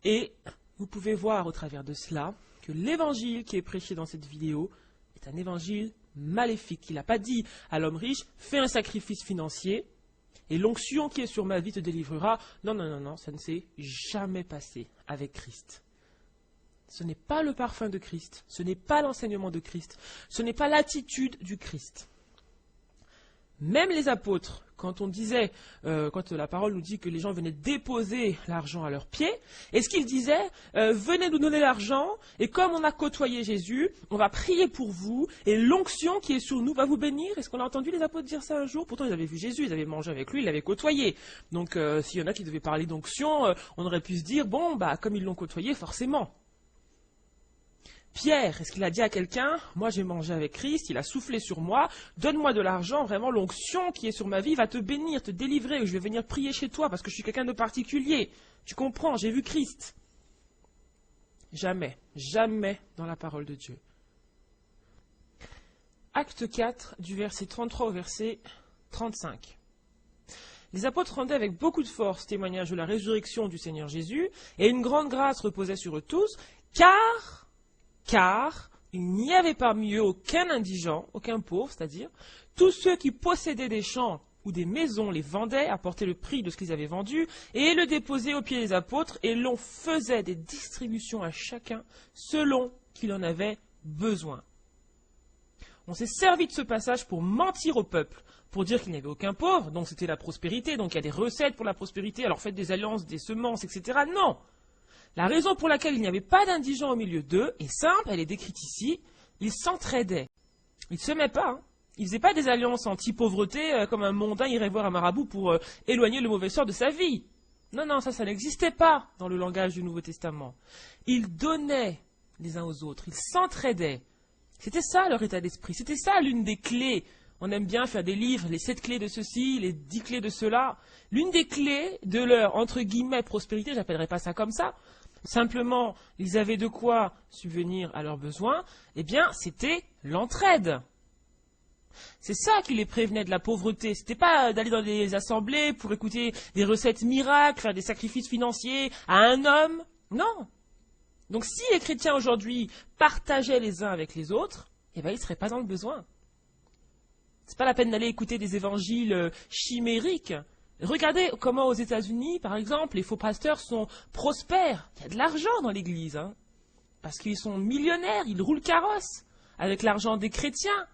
Et vous pouvez voir au travers de cela que l'évangile qui est prêché dans cette vidéo est un évangile maléfique. Il n'a pas dit à l'homme riche, fais un sacrifice financier et l'onction qui est sur ma vie te délivrera. Non, non, non, non, ça ne s'est jamais passé avec Christ. Ce n'est pas le parfum de Christ, ce n'est pas l'enseignement de Christ, ce n'est pas l'attitude du Christ. Même les apôtres, quand on disait, quand la parole nous dit que les gens venaient déposer l'argent à leurs pieds, est-ce qu'ils disaient, venez nous donner l'argent, et comme on a côtoyé Jésus, on va prier pour vous, et l'onction qui est sur nous va vous bénir? Est-ce qu'on a entendu les apôtres dire ça un jour? Pourtant, ils avaient vu Jésus, ils avaient mangé avec lui, ils l'avaient côtoyé. Donc, s'il y en a qui devaient parler d'onction, on aurait pu se dire, bon, bah, comme ils l'ont côtoyé, forcément. Pierre, est-ce qu'il a dit à quelqu'un, moi j'ai mangé avec Christ, il a soufflé sur moi, donne-moi de l'argent, vraiment l'onction qui est sur ma vie va te bénir, te délivrer, ou je vais venir prier chez toi parce que je suis quelqu'un de particulier. Tu comprends, j'ai vu Christ. Jamais, jamais dans la parole de Dieu. Acte 4, du verset 33 au verset 35. Les apôtres rendaient avec beaucoup de force témoignage de la résurrection du Seigneur Jésus, et une grande grâce reposait sur eux tous, car il n'y avait parmi eux aucun indigent, aucun pauvre, c'est-à-dire, tous ceux qui possédaient des champs ou des maisons les vendaient, apportaient le prix de ce qu'ils avaient vendu, et le déposaient aux pieds des apôtres, et l'on faisait des distributions à chacun selon qu'il en avait besoin. On s'est servi de ce passage pour mentir au peuple, pour dire qu'il n'y avait aucun pauvre, donc c'était la prospérité, donc il y a des recettes pour la prospérité, alors faites des alliances, des semences, etc. Non! La raison pour laquelle il n'y avait pas d'indigents au milieu d'eux est simple, elle est décrite ici, ils s'entraidaient. Ils ne semaient pas, hein. Ils ne faisaient pas des alliances anti-pauvreté comme un mondain irait voir un marabout pour éloigner le mauvais sort de sa vie. Non, ça n'existait pas dans le langage du Nouveau Testament. Ils donnaient les uns aux autres, ils s'entraidaient. C'était ça leur état d'esprit, c'était ça l'une des clés. On aime bien faire des livres, les 7 clés de ceci, les 10 clés de cela. L'une des clés de leur, entre guillemets, prospérité, j'appellerais pas ça comme ça, simplement, ils avaient de quoi subvenir à leurs besoins, eh bien, c'était l'entraide. C'est ça qui les prévenait de la pauvreté. C'était pas d'aller dans des assemblées pour écouter des recettes miracles, faire des sacrifices financiers à un homme. Non. Donc si les chrétiens aujourd'hui partageaient les uns avec les autres, eh bien, ils ne seraient pas dans le besoin. C'est pas la peine d'aller écouter des évangiles chimériques. Regardez comment aux États-Unis, par exemple, les faux pasteurs sont prospères. Il y a de l'argent dans l'Église, hein, parce qu'ils sont millionnaires, ils roulent carrosse avec l'argent des chrétiens.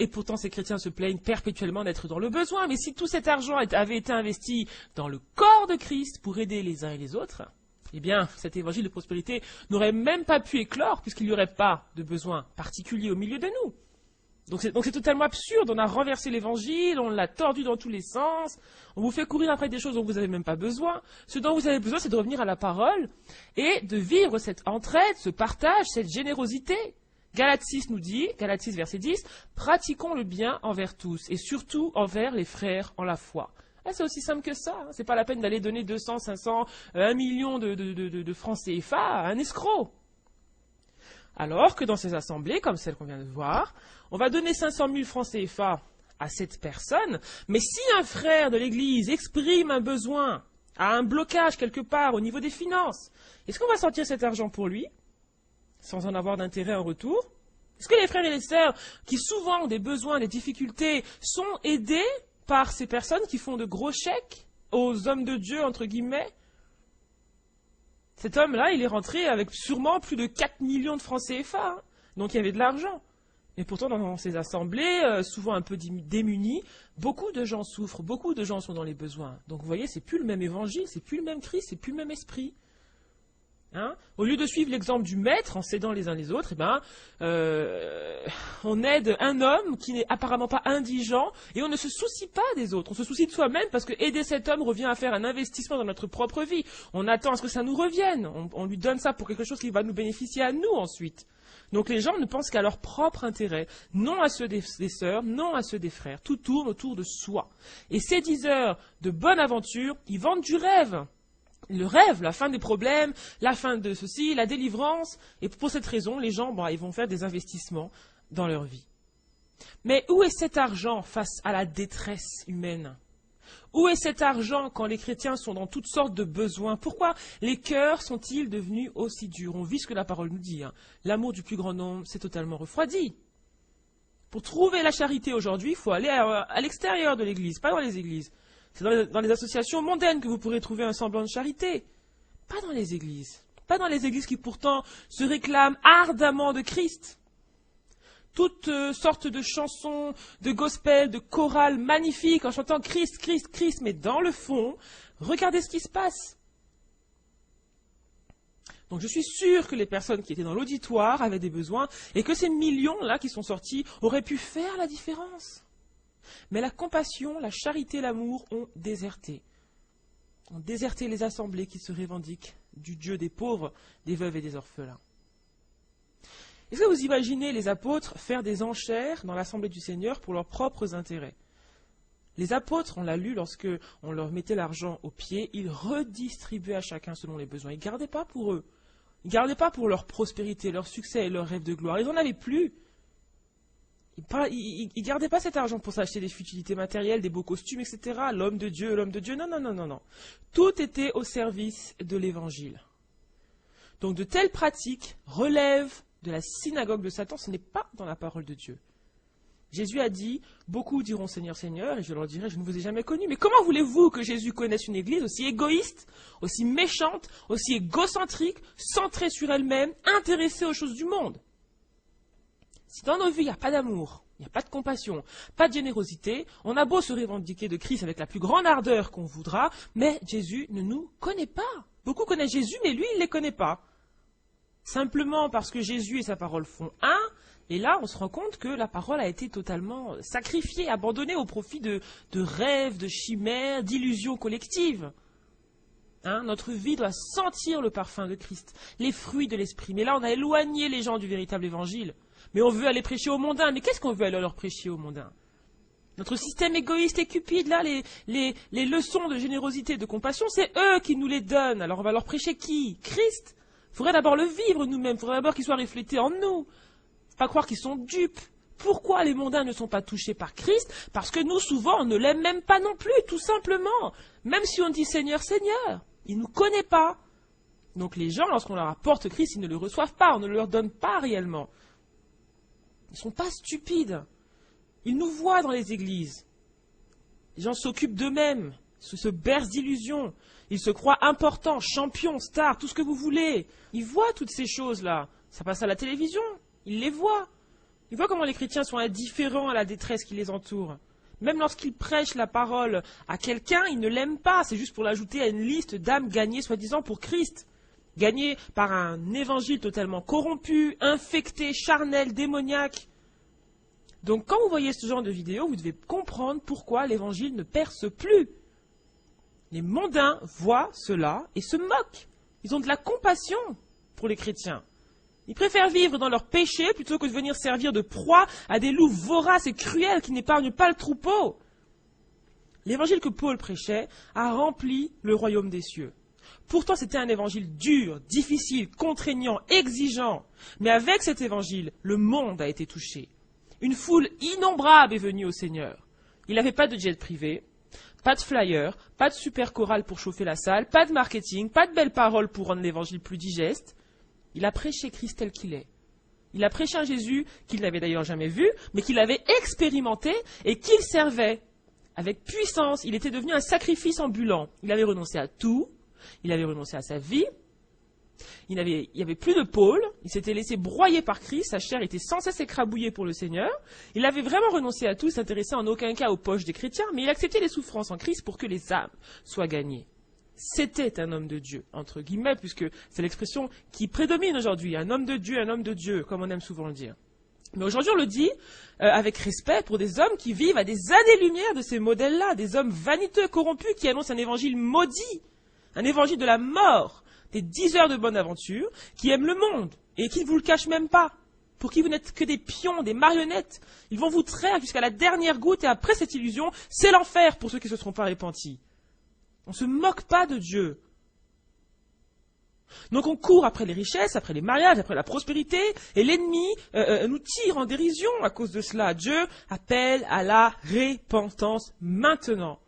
Et pourtant, ces chrétiens se plaignent perpétuellement d'être dans le besoin. Mais si tout cet argent avait été investi dans le corps de Christ pour aider les uns et les autres, eh bien, cet évangile de prospérité n'aurait même pas pu éclore puisqu'il n'y aurait pas de besoin particulier au milieu de nous. Donc c'est totalement absurde, on a renversé l'évangile, on l'a tordu dans tous les sens, on vous fait courir après des choses dont vous n'avez même pas besoin. Ce dont vous avez besoin, c'est de revenir à la parole et de vivre cette entraide, ce partage, cette générosité. Galates 6 nous dit, Galates 6 verset 10, pratiquons le bien envers tous et surtout envers les frères en la foi. C'est aussi simple que ça, hein. C'est pas la peine d'aller donner 200, 500, 1 million de francs CFA à un escroc. Alors que dans ces assemblées, comme celle qu'on vient de voir, on va donner 500 000 francs CFA à cette personne, mais si un frère de l'Église exprime un besoin, a un blocage quelque part au niveau des finances, est-ce qu'on va sortir cet argent pour lui, sans en avoir d'intérêt en retour? Est-ce que les frères et les sœurs, qui souvent ont des besoins, des difficultés, sont aidés par ces personnes qui font de gros chèques aux hommes de Dieu, entre guillemets? Cet homme-là, il est rentré avec sûrement plus de 4 millions de francs CFA, hein. Donc il y avait de l'argent. Et pourtant, dans ces assemblées, souvent un peu démunies, beaucoup de gens souffrent, beaucoup de gens sont dans les besoins. Donc vous voyez, c'est plus le même évangile, c'est plus le même Christ, c'est plus le même esprit. Hein? Au lieu de suivre l'exemple du maître en s'aidant les uns les autres, eh ben, on aide un homme qui n'est apparemment pas indigent et on ne se soucie pas des autres. On se soucie de soi-même parce que aider cet homme revient à faire un investissement dans notre propre vie. On attend à ce que ça nous revienne. On lui donne ça pour quelque chose qui va nous bénéficier à nous ensuite. Donc les gens ne pensent qu'à leur propre intérêt, non à ceux des sœurs, non à ceux des frères. Tout tourne autour de soi. Et ces 10 heures de bonne aventure, ils vendent du rêve. Le rêve, la fin des problèmes, la fin de ceci, la délivrance. Et pour cette raison, les gens, ils vont faire des investissements dans leur vie. Mais où est cet argent face à la détresse humaine? Où est cet argent quand les chrétiens sont dans toutes sortes de besoins? Pourquoi les cœurs sont-ils devenus aussi durs? On vit ce que la parole nous dit. Hein. L'amour du plus grand nombre s'est totalement refroidi. Pour trouver la charité aujourd'hui, il faut aller à l'extérieur de l'Église, pas dans les églises. C'est dans les associations mondaines que vous pourrez trouver un semblant de charité. Pas dans les églises. Pas dans les églises qui pourtant se réclament ardemment de Christ. Toutes sortes de chansons, de gospel, de chorales magnifiques en chantant Christ, Christ, Christ. Mais dans le fond, regardez ce qui se passe. Donc je suis sûr que les personnes qui étaient dans l'auditoire avaient des besoins et que ces millions-là qui sont sortis auraient pu faire la différence. Mais la compassion, la charité, l'amour ont déserté. Ont déserté les assemblées qui se revendiquent du Dieu des pauvres, des veuves et des orphelins. Est-ce que vous imaginez les apôtres faire des enchères dans l'assemblée du Seigneur pour leurs propres intérêts? Les apôtres, on l'a lu, lorsque on leur mettait l'argent aux pieds, ils redistribuaient à chacun selon les besoins. Ils ne gardaient pas pour eux. Ils ne gardaient pas pour leur prospérité, leur succès et leur rêve de gloire. Ils n'en avaient plus. Il gardait pas cet argent pour s'acheter des futilités matérielles, des beaux costumes, etc. L'homme de Dieu, non. Tout était au service de l'évangile. Donc de telles pratiques relèvent de la synagogue de Satan, ce n'est pas dans la parole de Dieu. Jésus a dit, beaucoup diront Seigneur, Seigneur, et je leur dirai, je ne vous ai jamais connu. Mais comment voulez-vous que Jésus connaisse une église aussi égoïste, aussi méchante, aussi égocentrique, centrée sur elle-même, intéressée aux choses du monde? Si dans nos vies, il n'y a pas d'amour, il n'y a pas de compassion, pas de générosité, on a beau se revendiquer de Christ avec la plus grande ardeur qu'on voudra, mais Jésus ne nous connaît pas. Beaucoup connaissent Jésus, mais lui, il ne les connaît pas. Simplement parce que Jésus et sa parole font un, et là, on se rend compte que la parole a été totalement sacrifiée, abandonnée au profit de rêves, de chimères, d'illusions collectives. Notre vie doit sentir le parfum de Christ, les fruits de l'esprit. Mais là, on a éloigné les gens du véritable évangile. Mais on veut aller prêcher aux mondains. Mais qu'est-ce qu'on veut aller leur prêcher aux mondains? Notre système égoïste et cupide, là, les leçons de générosité et de compassion, c'est eux qui nous les donnent. Alors on va leur prêcher qui? Christ. Il faudrait d'abord le vivre nous-mêmes. Il faudrait d'abord qu'il soit reflété en nous. Faut pas croire qu'ils sont dupes. Pourquoi les mondains ne sont pas touchés par Christ? Parce que nous, souvent, on ne l'aime même pas non plus, tout simplement. Même si on dit Seigneur, Seigneur, il ne nous connaît pas. Donc les gens, lorsqu'on leur apporte Christ, ils ne le reçoivent pas, on ne leur donne pas réellement. Ils ne sont pas stupides. Ils nous voient dans les églises. Les gens s'occupent d'eux-mêmes, se bercent d'illusions. Ils se croient importants, champions, stars, tout ce que vous voulez. Ils voient toutes ces choses-là. Ça passe à la télévision. Ils les voient. Ils voient comment les chrétiens sont indifférents à la détresse qui les entoure. Même lorsqu'ils prêchent la parole à quelqu'un, ils ne l'aiment pas. C'est juste pour l'ajouter à une liste d'âmes gagnées, soi-disant, pour Christ. Gagnées par un évangile totalement corrompu, infecté, charnel, démoniaque. Donc quand vous voyez ce genre de vidéo, vous devez comprendre pourquoi l'évangile ne perce plus. Les mondains voient cela et se moquent. Ils ont de la compassion pour les chrétiens. Ils préfèrent vivre dans leur péché plutôt que de venir servir de proie à des loups voraces et cruels qui n'épargnent pas le troupeau. L'évangile que Paul prêchait a rempli le royaume des cieux. Pourtant, c'était un évangile dur, difficile, contraignant, exigeant. Mais avec cet évangile, le monde a été touché. Une foule innombrable est venue au Seigneur. Il n'avait pas de jet privé, pas de flyer, pas de super chorale pour chauffer la salle, pas de marketing, pas de belles paroles pour rendre l'évangile plus digeste. Il a prêché Christ tel qu'il est. Il a prêché un Jésus qu'il n'avait d'ailleurs jamais vu, mais qu'il avait expérimenté et qu'il servait. Avec puissance, il était devenu un sacrifice ambulant. Il avait renoncé à tout. Il avait renoncé à sa vie. Il n'y avait plus de Paul. Il s'était laissé broyer par Christ. Sa chair était sans cesse écrabouillée pour le Seigneur. Il avait vraiment renoncé à tout, s'intéressait en aucun cas aux poches des chrétiens, mais il acceptait les souffrances en Christ pour que les âmes soient gagnées. C'était un homme de Dieu, entre guillemets, puisque c'est l'expression qui prédomine aujourd'hui. Un homme de Dieu, comme on aime souvent le dire. Mais aujourd'hui, on le dit avec respect pour des hommes qui vivent à des années-lumière de ces modèles-là, des hommes vaniteux, corrompus, qui annoncent un évangile maudit, un évangile de la mort, des 10 heures de bonne aventure, qui aiment le monde et qui ne vous le cachent même pas, pour qui vous n'êtes que des pions, des marionnettes. Ils vont vous traire jusqu'à la dernière goutte et après cette illusion, c'est l'enfer pour ceux qui ne se seront pas repentis. On ne se moque pas de Dieu. Donc on court après les richesses, après les mariages, après la prospérité, et l'ennemi nous tire en dérision à cause de cela. Dieu appelle à la repentance maintenant.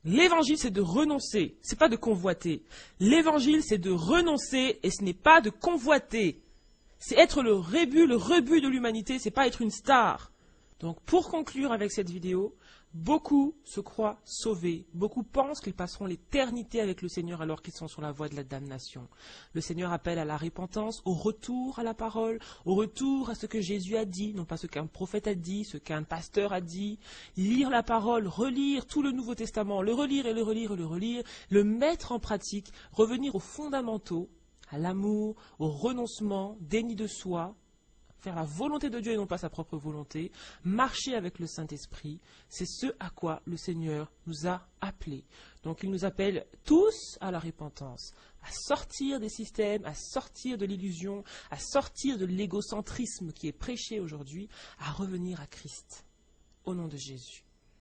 L'évangile, c'est de renoncer, c'est pas de convoiter. L'évangile, c'est de renoncer et ce n'est pas de convoiter. C'est être le rebut de l'humanité, c'est pas être une star. Donc pour conclure avec cette vidéo, beaucoup se croient sauvés, beaucoup pensent qu'ils passeront l'éternité avec le Seigneur alors qu'ils sont sur la voie de la damnation. Le Seigneur appelle à la repentance, au retour à la parole, au retour à ce que Jésus a dit, non pas ce qu'un prophète a dit, ce qu'un pasteur a dit. Lire la parole, relire tout le Nouveau Testament, le relire et le relire et le relire, le mettre en pratique, revenir aux fondamentaux, à l'amour, au renoncement, déni de soi, faire la volonté de Dieu et non pas sa propre volonté, marcher avec le Saint-Esprit, c'est ce à quoi le Seigneur nous a appelés. Donc il nous appelle tous à la repentance, à sortir des systèmes, à sortir de l'illusion, à sortir de l'égocentrisme qui est prêché aujourd'hui, à revenir à Christ. Au nom de Jésus.